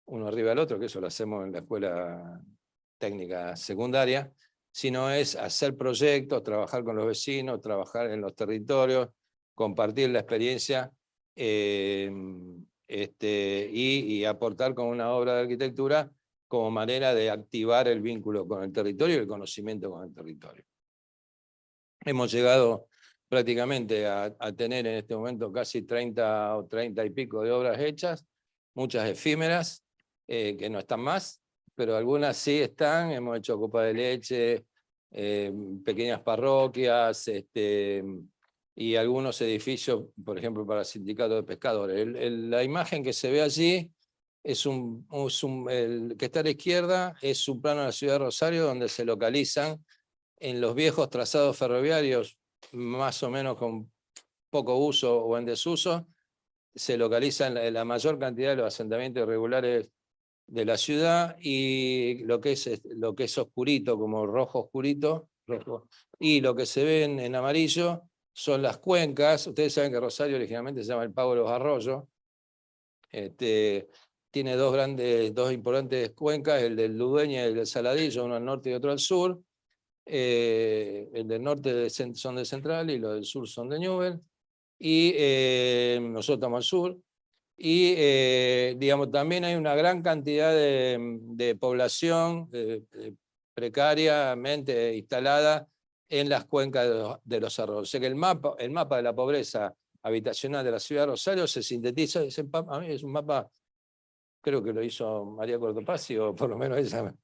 uno arriba del otro, que eso lo hacemos en la escuela técnica secundaria, sino es hacer proyectos, trabajar con los vecinos, trabajar en los territorios, compartir la experiencia y aportar con una obra de arquitectura como manera de activar el vínculo con el territorio y el conocimiento con el territorio. Hemos llegado prácticamente a tener en este momento casi 30 o 30 y pico de obras hechas, muchas efímeras, que no están más, pero algunas sí están. Hemos hecho Copa de Leche, pequeñas parroquias, y algunos edificios, por ejemplo, para sindicatos de pescadores. La imagen que se ve allí es el que está a la izquierda, es un plano de la ciudad de Rosario, donde se localizan en los viejos trazados ferroviarios, más o menos con poco uso o en desuso, se localizan la mayor cantidad de los asentamientos irregulares de la ciudad, y lo que es oscurito, como rojo oscurito, y lo que se ve en amarillo son las cuencas. Ustedes saben que Rosario originalmente se llama el Pago de los Arroyos. Tiene dos importantes cuencas, el del Ludueña y el del Saladillo, uno al norte y otro al sur. El del norte son de Central y los del sur son de Newell. Y nosotros estamos al sur. Y digamos, también hay una gran cantidad de población precariamente instalada en las cuencas de los arroyos. O sea que el mapa de la pobreza habitacional de la ciudad de Rosario se sintetiza. A mí es un mapa, creo que lo hizo María Cortopassi, o por lo menos ella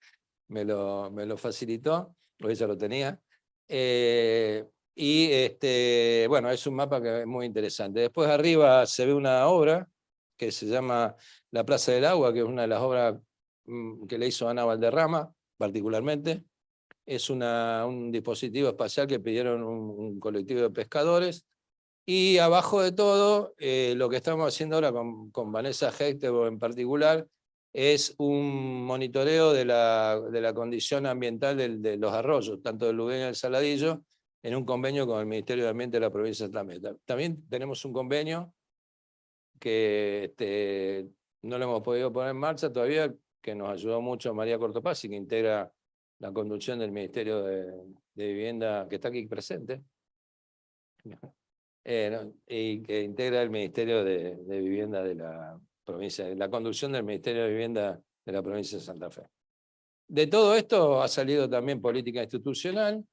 me lo facilitó, o ella lo tenía. Bueno, es un mapa que es muy interesante. Después arriba se ve una obra que se llama La Plaza del Agua, que es una de las obras que le hizo Ana Valderrama, particularmente. Es un dispositivo espacial que pidieron un colectivo de pescadores. Y abajo de todo, lo que estamos haciendo ahora con Vanessa Hector en particular, es un monitoreo de la condición ambiental de los arroyos, tanto del Ludueña y del Saladillo, en un convenio con el Ministerio de Ambiente de la provincia de Santa Fe. También tenemos un convenio que no lo hemos podido poner en marcha todavía, que nos ayudó mucho María Cortopassi, que integra la conducción del Ministerio de Vivienda, que está aquí presente, y que integra el Ministerio de Vivienda de la provincia, la conducción del Ministerio de Vivienda de la provincia de Santa Fe. De todo esto ha salido también política institucional.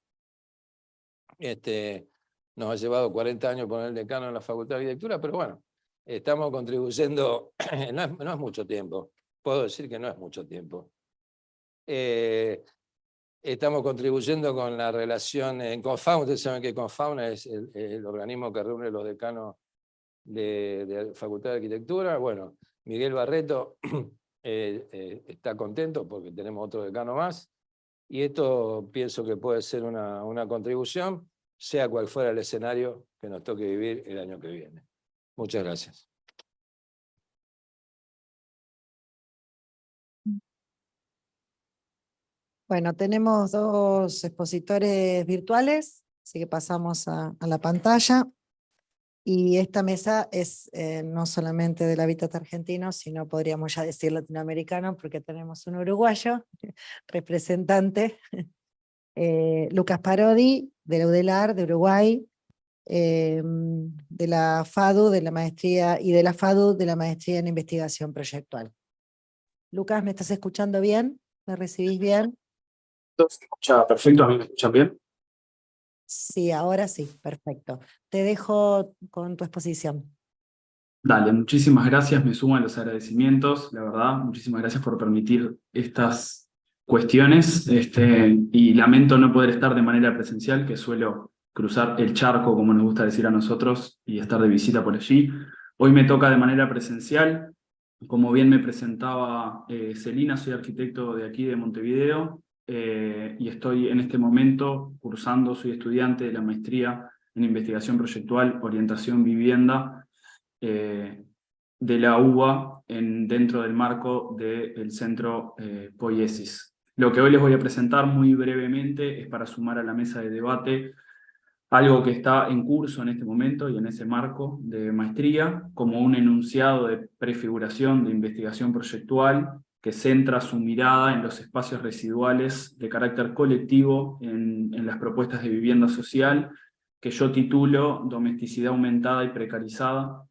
Nos ha llevado 40 años poner el decano en la Facultad de Arquitectura, pero bueno, estamos contribuyendo, no es mucho tiempo, puedo decir que no es mucho tiempo. Estamos contribuyendo con la relación en Confauna. Ustedes saben que Confauna es el organismo que reúne los decanos de Facultad de Arquitectura. Bueno, Miguel Barreto está contento porque tenemos otro decano más, y esto pienso que puede ser una contribución, sea cual fuera el escenario que nos toque vivir el año que viene. Muchas gracias. Bueno, tenemos dos expositores virtuales, así que pasamos a la pantalla. Y esta mesa es no solamente del hábitat argentino, sino podríamos ya decir latinoamericano, porque tenemos un uruguayo representante, Lucas Parodi, de la UDELAR de Uruguay, de la FADU, de la maestría, y de la FADU, de la maestría en investigación proyectual. Lucas, ¿me estás escuchando bien? ¿Me recibís bien? ¿Se escucha perfecto? ¿A mí me escuchan bien? Sí, ahora sí, perfecto. Te dejo con tu exposición. Dale, muchísimas gracias, me sumo a los agradecimientos, la verdad, muchísimas gracias por permitir estas cuestiones, y lamento no poder estar de manera presencial, que suelo cruzar el charco, como nos gusta decir a nosotros, y estar de visita por allí. Hoy me toca de manera presencial, como bien me presentaba Celina, soy arquitecto de aquí de Montevideo, y estoy en este momento cursando, soy estudiante de la maestría en investigación proyectual, orientación vivienda, de la UBA dentro del marco del centro Poiesis. Lo que hoy les voy a presentar muy brevemente es para sumar a la mesa de debate algo que está en curso en este momento y en ese marco de maestría, como un enunciado de prefiguración de investigación proyectual que centra su mirada en los espacios residuales de carácter colectivo en las propuestas de vivienda social, que yo titulo Domesticidad aumentada y precarizada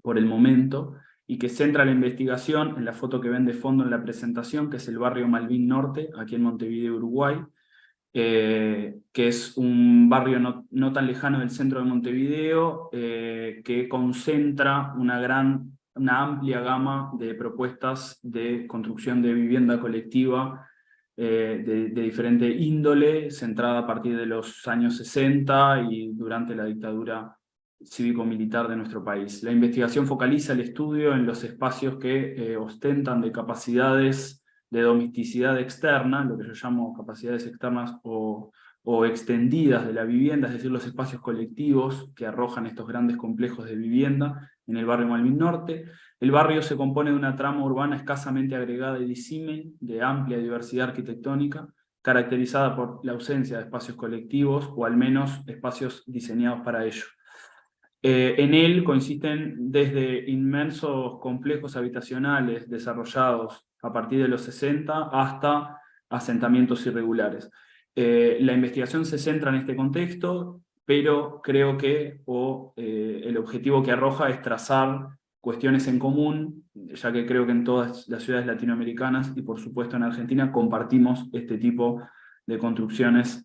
por el momento, y que centra la investigación en la foto que ven de fondo en la presentación, que es el barrio Malvin Norte, aquí en Montevideo, Uruguay, que es un barrio no tan lejano del centro de Montevideo, que concentra una amplia gama de propuestas de construcción de vivienda colectiva de diferente índole, centrada a partir de los años 60 y durante la dictadura cívico-militar de nuestro país. La investigación focaliza el estudio en los espacios que ostentan de capacidades de domesticidad externa, lo que yo llamo capacidades externas o extendidas de la vivienda, es decir, los espacios colectivos que arrojan estos grandes complejos de vivienda en el barrio Malvin Norte. El barrio se compone de una trama urbana escasamente agregada y disímil, de amplia diversidad arquitectónica, caracterizada por la ausencia de espacios colectivos, o al menos espacios diseñados para ello. En él consisten desde inmensos complejos habitacionales desarrollados a partir de los 60 hasta asentamientos irregulares. La investigación se centra en este contexto, pero creo que el objetivo que arroja es trazar cuestiones en común, ya que creo que en todas las ciudades latinoamericanas y por supuesto en Argentina compartimos este tipo de construcciones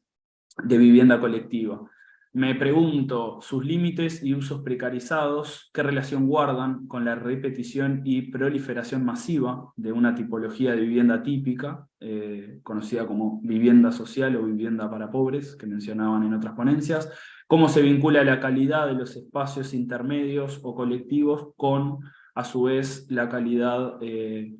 de vivienda colectiva. Me pregunto, sus límites y usos precarizados, ¿qué relación guardan con la repetición y proliferación masiva de una tipología de vivienda típica, conocida como vivienda social o vivienda para pobres, que mencionaban en otras ponencias? ¿Cómo se vincula la calidad de los espacios intermedios o colectivos con, a su vez, la calidad de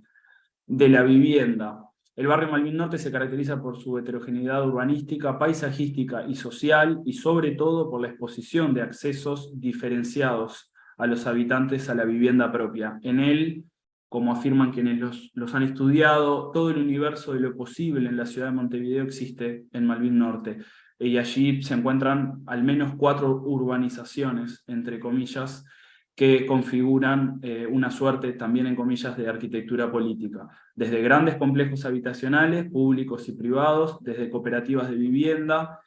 la vivienda? El barrio Malvin Norte se caracteriza por su heterogeneidad urbanística, paisajística y social, y sobre todo por la exposición de accesos diferenciados a los habitantes a la vivienda propia. En él, como afirman quienes los han estudiado, todo el universo de lo posible en la ciudad de Montevideo existe en Malvin Norte, y allí se encuentran al menos 4 urbanizaciones, entre comillas, que configuran una suerte también en comillas de arquitectura política, desde grandes complejos habitacionales, públicos y privados, desde cooperativas de vivienda,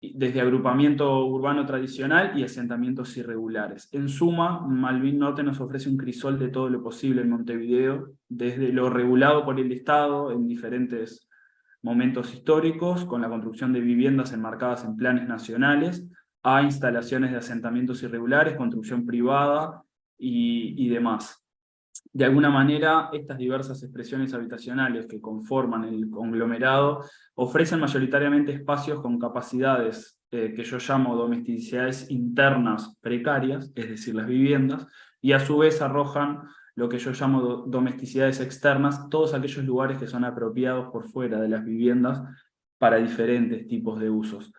desde agrupamiento urbano tradicional y asentamientos irregulares. En suma, Malvin Norte nos ofrece un crisol de todo lo posible en Montevideo, desde lo regulado por el Estado en diferentes momentos históricos, con la construcción de viviendas enmarcadas en planes nacionales, a instalaciones de asentamientos irregulares, construcción privada y demás. De alguna manera, estas diversas expresiones habitacionales que conforman el conglomerado ofrecen mayoritariamente espacios con capacidades que yo llamo domesticidades internas precarias, es decir, las viviendas, y a su vez arrojan lo que yo llamo domesticidades externas, todos aquellos lugares que son apropiados por fuera de las viviendas para diferentes tipos de usos.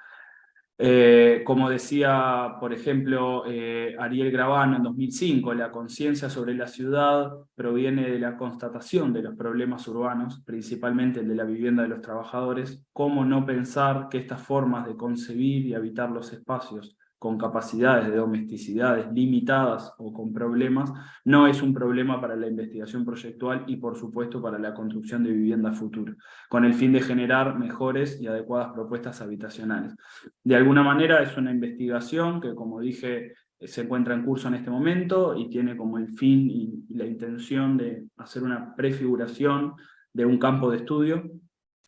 Como decía, por ejemplo, Ariel Gravano en 2005, la conciencia sobre la ciudad proviene de la constatación de los problemas urbanos, principalmente el de la vivienda de los trabajadores. ¿Cómo no pensar que estas formas de concebir y habitar los espacios con capacidades de domesticidades limitadas o con problemas, no es un problema para la investigación proyectual y por supuesto para la construcción de vivienda futura, con el fin de generar mejores y adecuadas propuestas habitacionales? De alguna manera es una investigación que, como dije, se encuentra en curso en este momento y tiene como el fin y la intención de hacer una prefiguración de un campo de estudio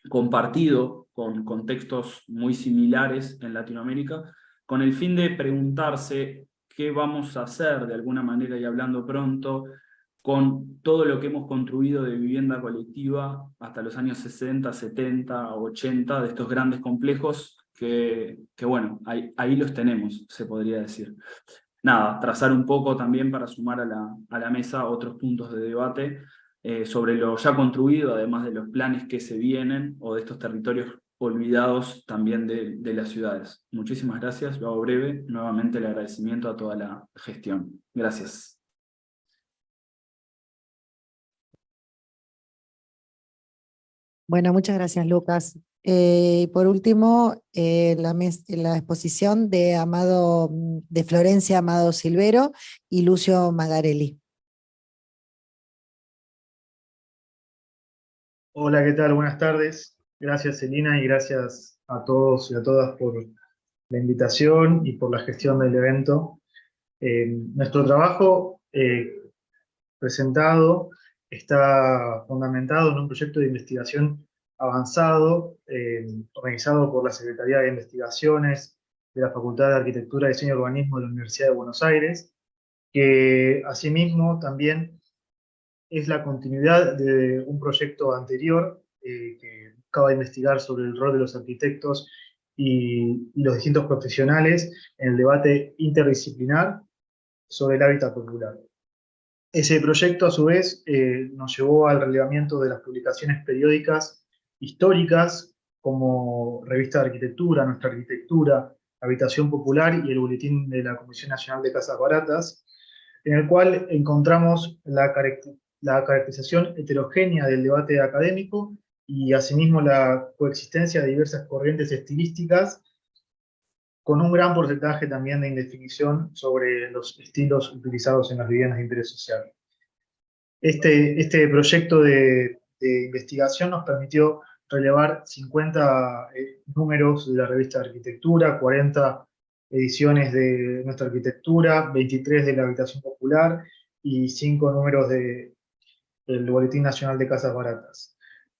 compartido con contextos muy similares en Latinoamérica, con el fin de preguntarse qué vamos a hacer de alguna manera, y hablando pronto, con todo lo que hemos construido de vivienda colectiva hasta los años 60, 70, 80, de estos grandes complejos que bueno, ahí los tenemos, se podría decir. Nada, trazar un poco también para sumar a la mesa otros puntos de debate sobre lo ya construido, además de los planes que se vienen, o de estos territorios olvidados también de las ciudades. Muchísimas gracias, lo hago breve. Nuevamente el agradecimiento a toda la gestión. Gracias. Bueno, muchas gracias, Lucas. Por último, la exposición de Florencia Amado Silvero y Lucio Magarelli. Hola, ¿qué tal? Buenas tardes. Gracias, Celina, y gracias a todos y a todas por la invitación y por la gestión del evento. Nuestro trabajo presentado está fundamentado en un proyecto de investigación avanzado, organizado por la Secretaría de Investigaciones de la Facultad de Arquitectura, Diseño y Urbanismo de la Universidad de Buenos Aires, que asimismo también es la continuidad de un proyecto anterior que buscaba investigar sobre el rol de los arquitectos y los distintos profesionales en el debate interdisciplinar sobre el hábitat popular. Ese proyecto, a su vez, nos llevó al relevamiento de las publicaciones periódicas históricas como Revista de Arquitectura, Nuestra Arquitectura, Habitación Popular y el Boletín de la Comisión Nacional de Casas Baratas, en el cual encontramos la caracterización heterogénea del debate académico y asimismo la coexistencia de diversas corrientes estilísticas, con un gran porcentaje también de indefinición sobre los estilos utilizados en las viviendas de interés social. Este proyecto de investigación nos permitió relevar 50 números de la revista de arquitectura, 40 ediciones de Nuestra Arquitectura, 23 de la Habitación Popular y 5 números del Boletín Nacional de Casas Baratas.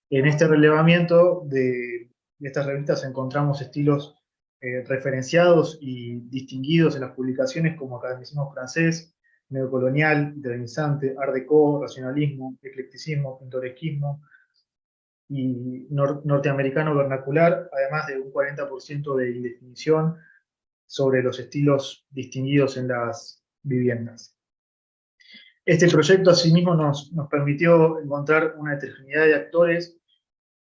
En este relevamiento de estas revistas encontramos estilos referenciados y distinguidos en las publicaciones como academicismo francés, neocolonial, modernizante, art déco, racionalismo, eclecticismo, pintoresquismo y norteamericano vernacular, además de un 40% de indefinición sobre los estilos distinguidos en las viviendas. Este proyecto asimismo nos permitió encontrar una heterogeneidad de actores,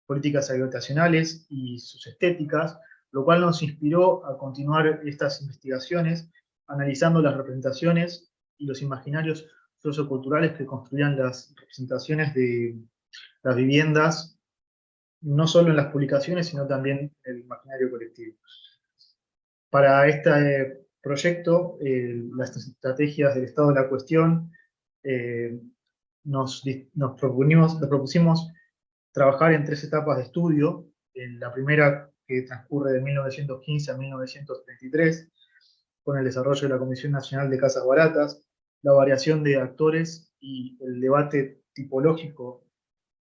políticas habitacionales y sus estéticas, lo cual nos inspiró a continuar estas investigaciones analizando las representaciones y los imaginarios socioculturales que construían las representaciones de las viviendas, no solo en las publicaciones, sino también en el imaginario colectivo. Para este proyecto, las estrategias del estado de la cuestión, nos propusimos trabajar en 3 etapas de estudio. En la primera, que transcurre de 1915 a 1933, con el desarrollo de la Comisión Nacional de Casas Baratas, la variación de actores y el debate tipológico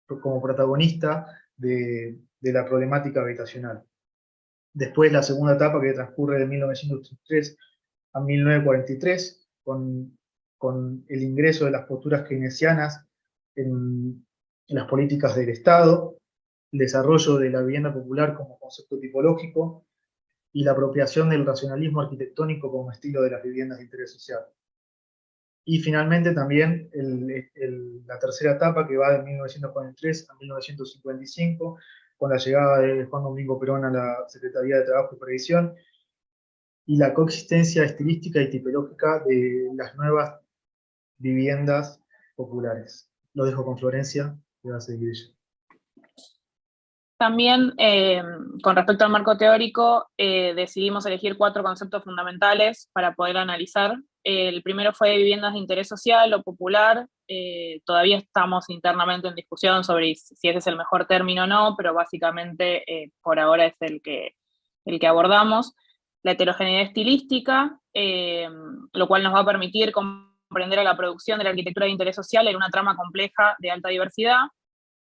como protagonista de la problemática habitacional. Después la segunda etapa, que transcurre de 1933 a 1943, con el ingreso de las posturas keynesianas en las políticas del Estado, el desarrollo de la vivienda popular como concepto tipológico y la apropiación del racionalismo arquitectónico como estilo de las viviendas de interés social. Y finalmente también la tercera etapa, que va de 1943 a 1955, con la llegada de Juan Domingo Perón a la Secretaría de Trabajo y Previsión, y la coexistencia estilística y tipológica de las nuevas viviendas populares. Lo dejo con Florencia, que va a seguir ella. También, con respecto al marco teórico, decidimos elegir 4 conceptos fundamentales para poder analizar. El primero fue viviendas de interés social o popular. Todavía estamos internamente en discusión sobre si ese es el mejor término o no, pero básicamente por ahora es el que abordamos. La heterogeneidad estilística, lo cual nos va a permitir comprender a la producción de la arquitectura de interés social en una trama compleja de alta diversidad.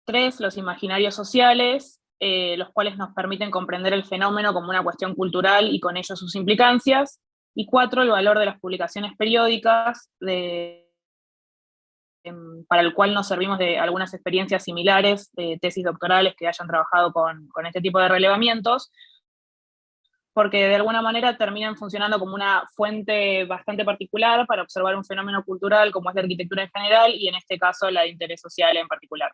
3, los imaginarios sociales, los cuales nos permiten comprender el fenómeno como una cuestión cultural y con ello sus implicancias. Y 4, el valor de las publicaciones periódicas, para el cual nos servimos de algunas experiencias similares, de tesis doctorales que hayan trabajado con este tipo de relevamientos, porque de alguna manera terminan funcionando como una fuente bastante particular para observar un fenómeno cultural como es la arquitectura en general y en este caso la de interés social en particular.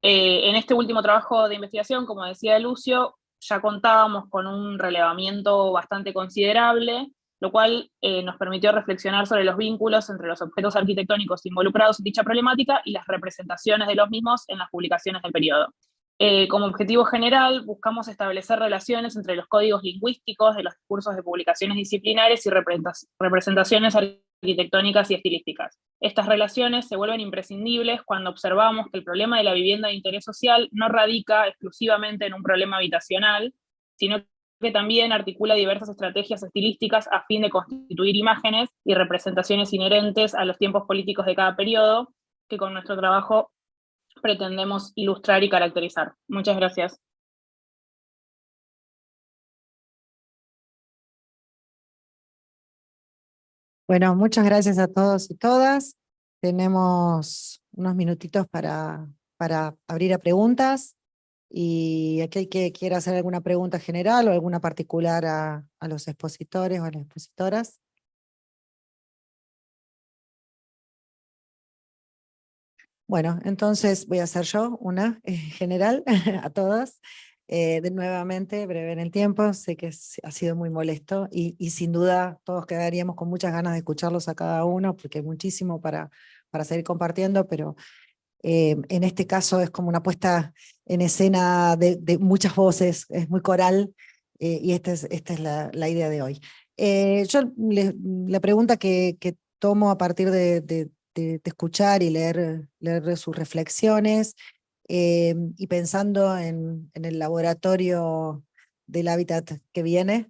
En este último trabajo de investigación, como decía Lucio, ya contábamos con un relevamiento bastante considerable, lo cual nos permitió reflexionar sobre los vínculos entre los objetos arquitectónicos involucrados en dicha problemática y las representaciones de los mismos en las publicaciones del periodo. Como objetivo general, buscamos establecer relaciones entre los códigos lingüísticos de los discursos de publicaciones disciplinares y representaciones arquitectónicas y estilísticas. Estas relaciones se vuelven imprescindibles cuando observamos que el problema de la vivienda de interés social no radica exclusivamente en un problema habitacional, sino que también articula diversas estrategias estilísticas a fin de constituir imágenes y representaciones inherentes a los tiempos políticos de cada periodo, que con nuestro trabajo pretendemos ilustrar y caracterizar. Muchas gracias. Bueno, muchas gracias a todos y todas. Tenemos unos minutitos para abrir a preguntas. Y aquel que quiera hacer alguna pregunta general o alguna particular a los expositores o a las expositoras. Bueno, entonces voy a hacer yo una general a todas. Nuevamente, breve en el tiempo, sé que ha sido muy molesto y sin duda todos quedaríamos con muchas ganas de escucharlos a cada uno porque hay muchísimo para seguir compartiendo, pero en este caso es como una puesta en escena de muchas voces, es muy coral, y esta es la idea de hoy. La pregunta que tomo a partir de escuchar y leer sus reflexiones, y pensando en el laboratorio del hábitat que viene,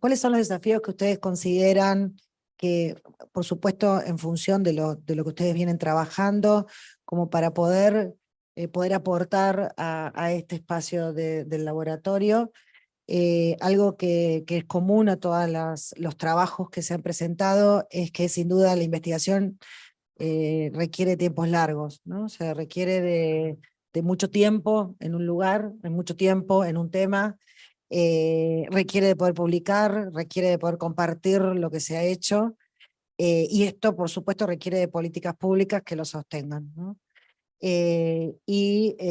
¿cuáles son los desafíos que ustedes consideran que, por supuesto, en función de lo que ustedes vienen trabajando, como para poder aportar a este espacio del laboratorio? Algo que es común a todos los trabajos que se han presentado es que sin duda la investigación requiere tiempos largos, ¿no? O sea, requiere de mucho tiempo en un lugar, mucho tiempo en un tema, requiere de poder publicar, requiere de poder compartir lo que se ha hecho, y esto por supuesto requiere de políticas públicas que lo sostengan, ¿no?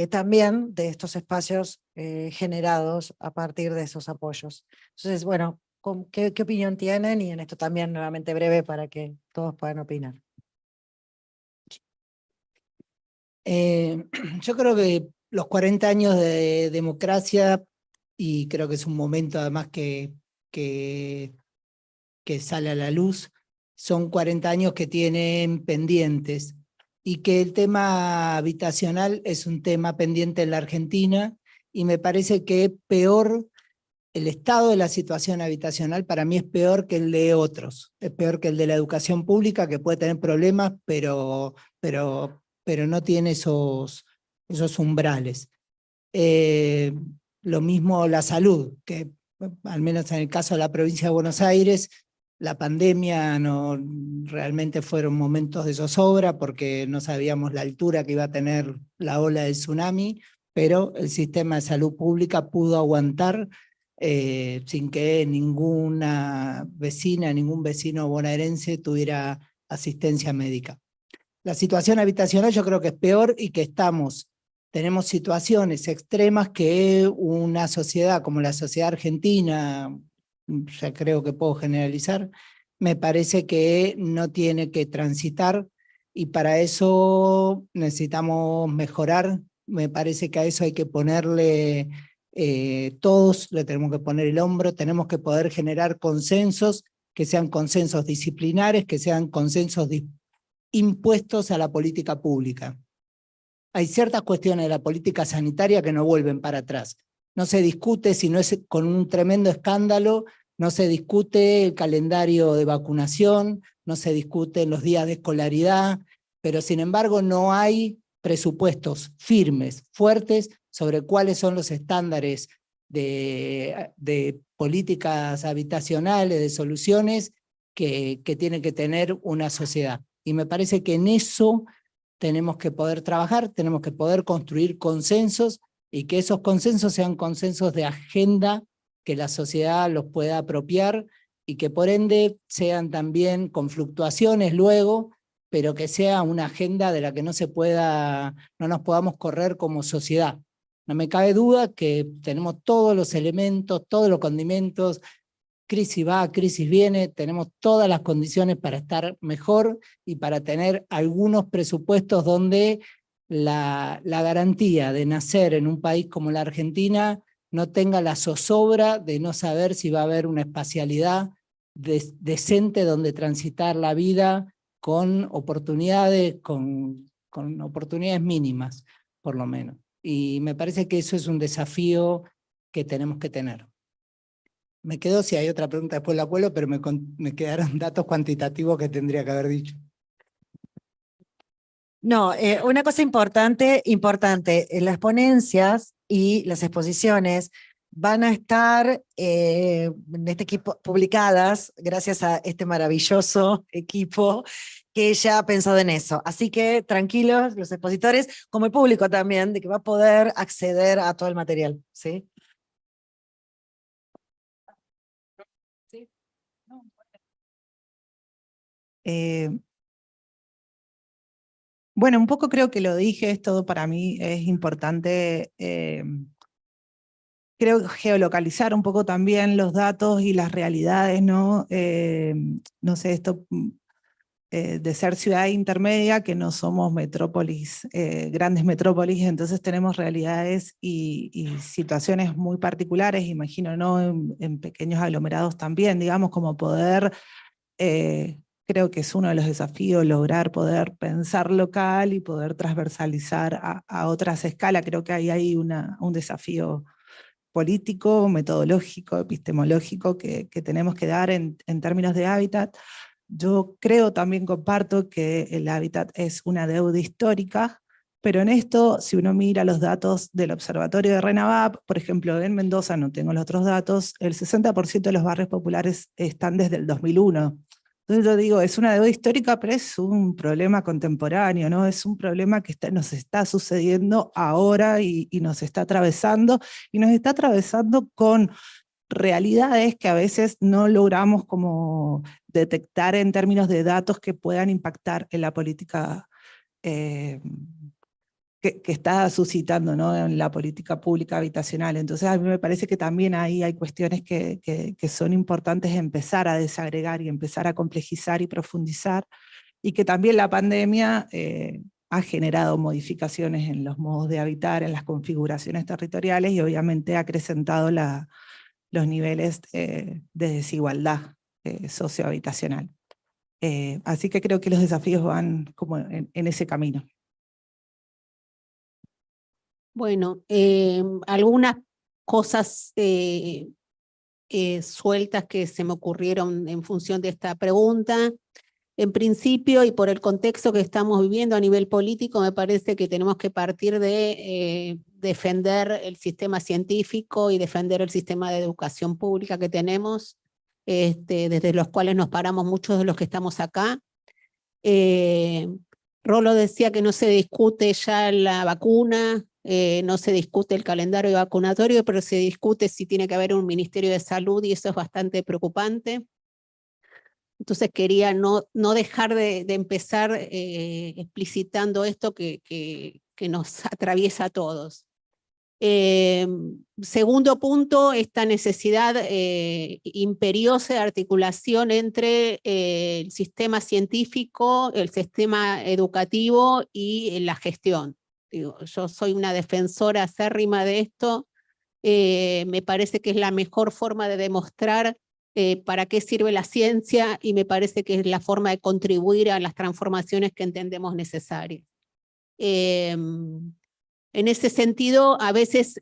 También de estos espacios generados a partir de esos apoyos. Entonces, bueno, ¿qué opinión tienen? Y en esto también nuevamente breve para que todos puedan opinar. Yo creo que los 40 años de democracia, y creo que es un momento además que sale a la luz, son 40 años que tienen pendientes, y que el tema habitacional es un tema pendiente en la Argentina, y me parece que peor, el estado de la situación habitacional para mí es peor que el de otros, es peor que el de la educación pública, que puede tener problemas, pero no tiene esos umbrales. Lo mismo la salud, que al menos en el caso de la provincia de Buenos Aires, la pandemia realmente fueron momentos de zozobra porque no sabíamos la altura que iba a tener la ola del tsunami, pero el sistema de salud pública pudo aguantar sin que ninguna vecina, ningún vecino bonaerense tuviera asistencia médica. La situación habitacional yo creo que es peor, y que tenemos situaciones extremas que una sociedad como la sociedad argentina, ya creo que puedo generalizar, me parece que no tiene que transitar, y para eso necesitamos mejorar. Me parece que a eso hay que ponerle, todos le tenemos que poner el hombro, tenemos que poder generar consensos, que sean consensos disciplinares, que sean consensos impuestos a la política pública. Hay ciertas cuestiones de la política sanitaria que no vuelven para atrás. No se discute, si no es con un tremendo escándalo, no se discute el calendario de vacunación, no se discuten los días de escolaridad, pero sin embargo no hay presupuestos firmes, fuertes, sobre cuáles son los estándares de políticas habitacionales, de soluciones que tiene que tener una sociedad. Y me parece que en eso tenemos que poder trabajar, tenemos que poder construir consensos, y que esos consensos sean consensos de agenda que la sociedad los pueda apropiar y que por ende sean también con fluctuaciones luego, pero que sea una agenda de la que no nos podamos correr como sociedad. No me cabe duda que tenemos todos los elementos, todos los condimentos, crisis va, crisis viene, tenemos todas las condiciones para estar mejor y para tener algunos presupuestos donde la garantía de nacer en un país como la Argentina no tenga la zozobra de no saber si va a haber una espacialidad decente donde transitar la vida con oportunidades mínimas, por lo menos. Y me parece que eso es un desafío que tenemos que tener. Me quedo si hay otra pregunta después la cuelo, pero me quedaron datos cuantitativos que tendría que haber dicho. No, una cosa importante, las ponencias y las exposiciones van a estar en este equipo publicadas gracias a este maravilloso equipo que ya ha pensado en eso. Así que tranquilos los expositores, como el público también, de que va a poder acceder a todo el material, ¿sí? Bueno, un poco creo que lo dije, esto para mí es importante, creo geolocalizar un poco también los datos y las realidades, ¿no? No sé, esto de ser ciudad intermedia, que no somos metrópolis, grandes metrópolis, entonces tenemos realidades y situaciones muy particulares, imagino, ¿no? En pequeños aglomerados también, digamos, como poder... creo que es uno de los desafíos lograr poder pensar local y poder transversalizar a otras escalas. Creo que ahí hay un desafío político, metodológico, epistemológico que tenemos que dar en términos de hábitat. Yo creo, también comparto que el hábitat es una deuda histórica, pero en esto, si uno mira los datos del Observatorio de RENAVAP, por ejemplo, en Mendoza, no tengo los otros datos, el 60% de los barrios populares están desde el 2001. Entonces yo digo, es una deuda histórica, pero es un problema contemporáneo, ¿no? Es un problema que nos está sucediendo ahora y nos está atravesando con realidades que a veces no logramos como detectar en términos de datos que puedan impactar en la política que está suscitando, ¿no? En la política pública habitacional. Entonces a mí me parece que también ahí hay cuestiones que son importantes empezar a desagregar y empezar a complejizar y profundizar, y que también la pandemia ha generado modificaciones en los modos de habitar, en las configuraciones territoriales, y obviamente ha acrecentado los niveles de desigualdad sociohabitacional. Así que creo que los desafíos van como en ese camino. Bueno, algunas cosas sueltas que se me ocurrieron en función de esta pregunta. En principio, y por el contexto que estamos viviendo a nivel político, me parece que tenemos que partir de defender el sistema científico y defender el sistema de educación pública que tenemos, desde los cuales nos paramos muchos de los que estamos acá. Rolo decía que no se discute ya la vacuna, no se discute el calendario vacunatorio, pero se discute si tiene que haber un Ministerio de Salud, y eso es bastante preocupante. Entonces quería no dejar de empezar explicitando esto que nos atraviesa a todos. Segundo punto, esta necesidad imperiosa de articulación entre el sistema científico, el sistema educativo y la gestión. Digo, yo soy una defensora acérrima de esto, me parece que es la mejor forma de demostrar para qué sirve la ciencia, y me parece que es la forma de contribuir a las transformaciones que entendemos necesarias. En ese sentido, a veces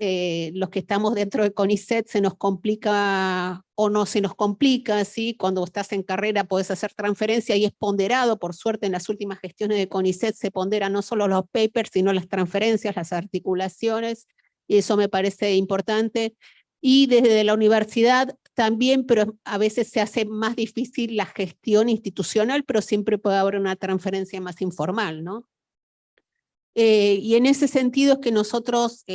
los que estamos dentro de CONICET se nos complica o no se nos complica, ¿sí? Cuando estás en carrera podés hacer transferencia y es ponderado. Por suerte en las últimas gestiones de CONICET se ponderan no solo los papers, sino las transferencias, las articulaciones, y eso me parece importante. Y desde la universidad también, pero a veces se hace más difícil la gestión institucional, pero siempre puede haber una transferencia más informal, ¿no? Y en ese sentido es que nosotros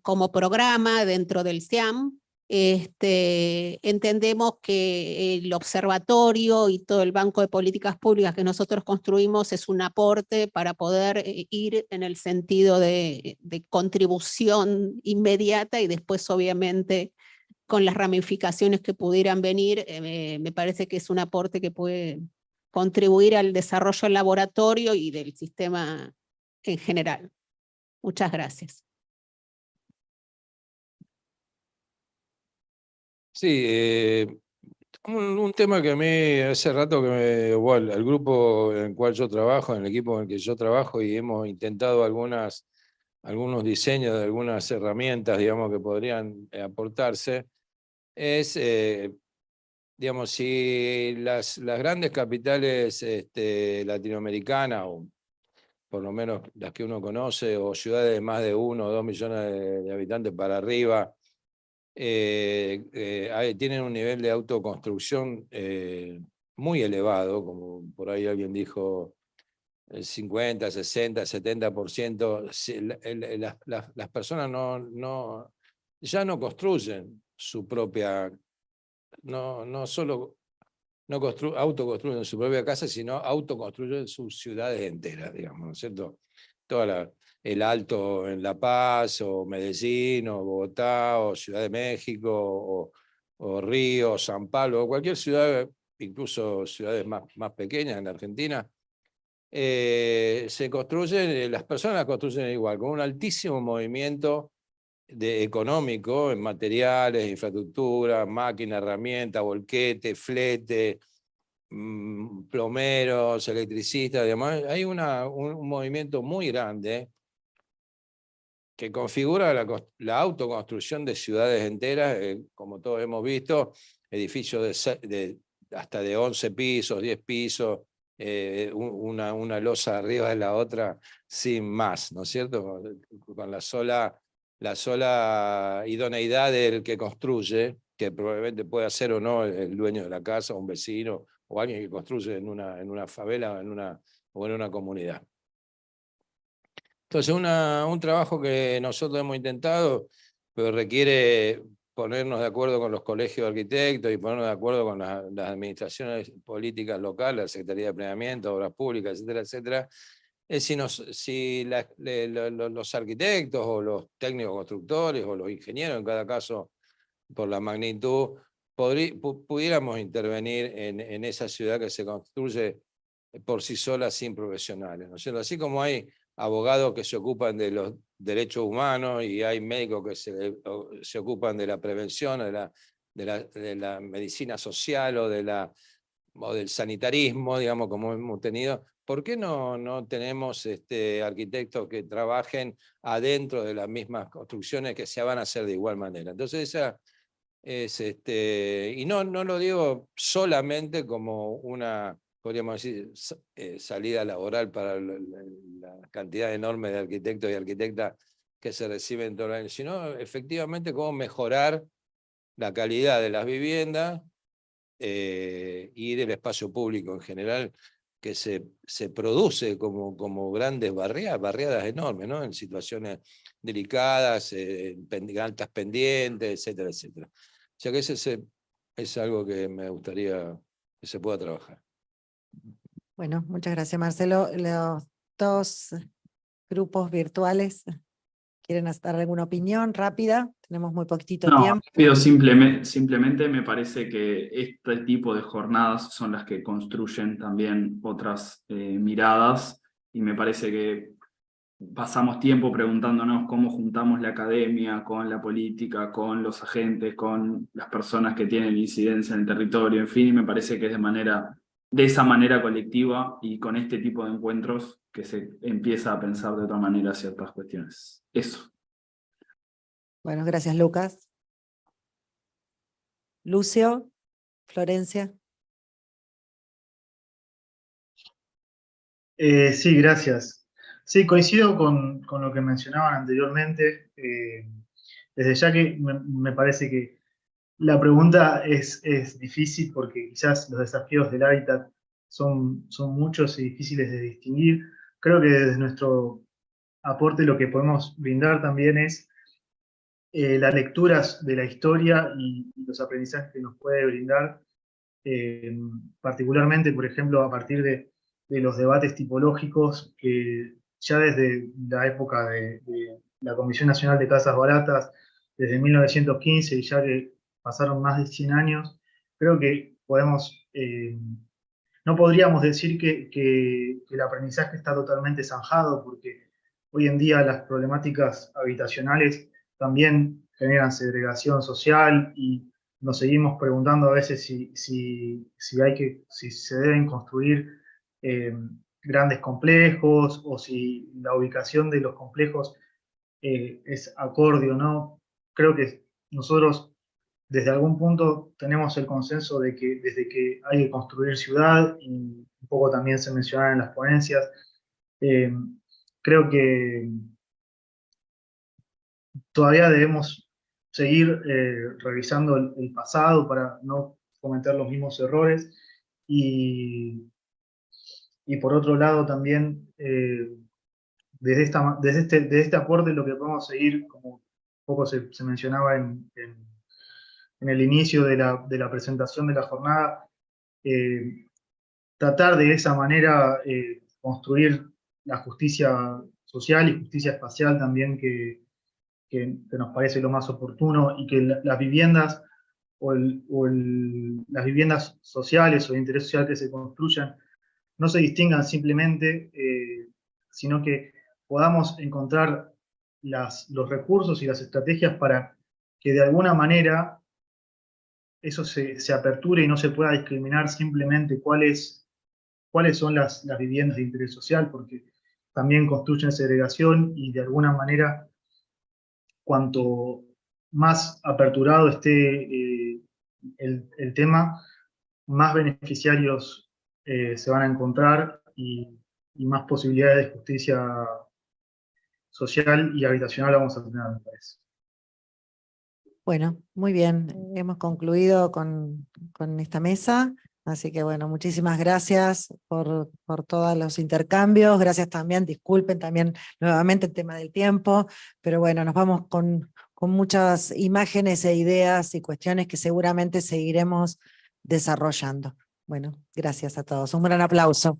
como programa dentro del SIAM Entendemos que el observatorio y todo el banco de políticas públicas que nosotros construimos es un aporte para poder ir en el sentido de contribución inmediata y después obviamente con las ramificaciones que pudieran venir, me parece que es un aporte que puede contribuir al desarrollo del laboratorio y del sistema en general. Muchas gracias. Sí, un tema que a mí hace rato que bueno, el grupo en el cual yo trabajo, en el equipo en el que yo trabajo, y hemos intentado algunos diseños de algunas herramientas, digamos, que podrían aportarse, es, digamos, si las grandes capitales latinoamericanas, o por lo menos las que uno conoce, o ciudades de más de 1 o 2 millones de habitantes para arriba, tienen un nivel de autoconstrucción muy elevado, como por ahí alguien dijo, el 50, 60, 70%, las personas ya no construyen su propia, no solo autoconstruyen su propia casa, sino autoconstruyen sus ciudades enteras, digamos, ¿no es cierto? El Alto en La Paz, o Medellín, o Bogotá, o Ciudad de México, o Río, o San Pablo, o cualquier ciudad, incluso ciudades más pequeñas en Argentina, se construyen, las personas las construyen igual, con un altísimo movimiento económico en materiales, infraestructura, máquina, herramienta, volquete, flete, plomeros, electricistas, además hay un movimiento muy grande que configura la autoconstrucción de ciudades enteras, como todos hemos visto, edificios hasta de 11 pisos, 10 pisos, una losa arriba de la otra, sin más, ¿no es cierto? Con la sola idoneidad del que construye, que probablemente pueda ser o no el dueño de la casa, o un vecino, o alguien que construye en una favela o en una comunidad. Entonces, un trabajo que nosotros hemos intentado, pero requiere ponernos de acuerdo con los colegios de arquitectos y ponernos de acuerdo con las administraciones políticas locales, la Secretaría de Planeamiento, Obras Públicas, etcétera, etcétera, es si los arquitectos o los técnicos constructores o los ingenieros, en cada caso por la magnitud, pudiéramos intervenir en esa ciudad que se construye por sí sola sin profesionales, ¿no es cierto? Así como hay abogados que se ocupan de los derechos humanos y hay médicos que se ocupan de la prevención, de la medicina social o del sanitarismo, digamos, como hemos tenido, ¿por qué no tenemos arquitectos que trabajen adentro de las mismas construcciones que se van a hacer de igual manera? Entonces esa es, y no lo digo solamente como una, podríamos decir, salida laboral para la cantidad enorme de arquitectos y arquitectas que se reciben todo el año, sino efectivamente cómo mejorar la calidad de las viviendas y del espacio público en general, que se produce como grandes barriadas enormes, ¿no? En situaciones delicadas, altas pendientes, etcétera, etcétera. O sea que ese es algo que me gustaría que se pueda trabajar. Bueno, muchas gracias, Marcelo. Los dos grupos virtuales, ¿quieren dar alguna opinión rápida? Tenemos muy poquitito tiempo. Pido simplemente me parece que este tipo de jornadas son las que construyen también otras miradas, y me parece que pasamos tiempo preguntándonos cómo juntamos la academia con la política, con los agentes, con las personas que tienen incidencia en el territorio, en fin, y me parece que es de esa manera colectiva y con este tipo de encuentros que se empieza a pensar de otra manera ciertas cuestiones. Eso. Bueno, gracias, Lucas. Lucio, Florencia. Sí, gracias. Sí, coincido con lo que mencionaban anteriormente. Desde ya que me parece que la pregunta es difícil porque quizás los desafíos del hábitat son muchos y difíciles de distinguir. Creo que desde nuestro aporte lo que podemos brindar también es las lecturas de la historia y los aprendizajes que nos puede brindar, particularmente, por ejemplo, a partir de los debates tipológicos que ya desde la época de la Comisión Nacional de Casas Baratas, desde 1915, y ya que pasaron más de 100 años, creo que podemos, no podríamos decir que el aprendizaje está totalmente zanjado, porque hoy en día las problemáticas habitacionales también generan segregación social y nos seguimos preguntando a veces si se deben construir grandes complejos o si la ubicación de los complejos es acorde o no. Creo que nosotros desde algún punto tenemos el consenso de que desde que hay que construir ciudad, y un poco también se mencionaba en las ponencias, creo que todavía debemos seguir revisando el pasado para no cometer los mismos errores, y por otro lado también desde este aporte lo que podemos seguir, como un poco se mencionaba en el inicio de la presentación de la jornada, tratar de esa manera construir la justicia social y justicia espacial también, que nos parece lo más oportuno, y que las viviendas las viviendas sociales o de interés social que se construyan no se distingan simplemente, sino que podamos encontrar los recursos y las estrategias para que de alguna manera eso se aperture y no se pueda discriminar simplemente cuáles son las viviendas de interés social, porque también construyen segregación, y de alguna manera, cuanto más aperturado esté el tema, más beneficiarios se van a encontrar, y más posibilidades de justicia social y habitacional vamos a tener, me parece. Bueno, muy bien, hemos concluido con esta mesa, así que bueno, muchísimas gracias por todos los intercambios, gracias también, disculpen también nuevamente el tema del tiempo, pero bueno, nos vamos con muchas imágenes e ideas y cuestiones que seguramente seguiremos desarrollando. Bueno, gracias a todos, un gran aplauso.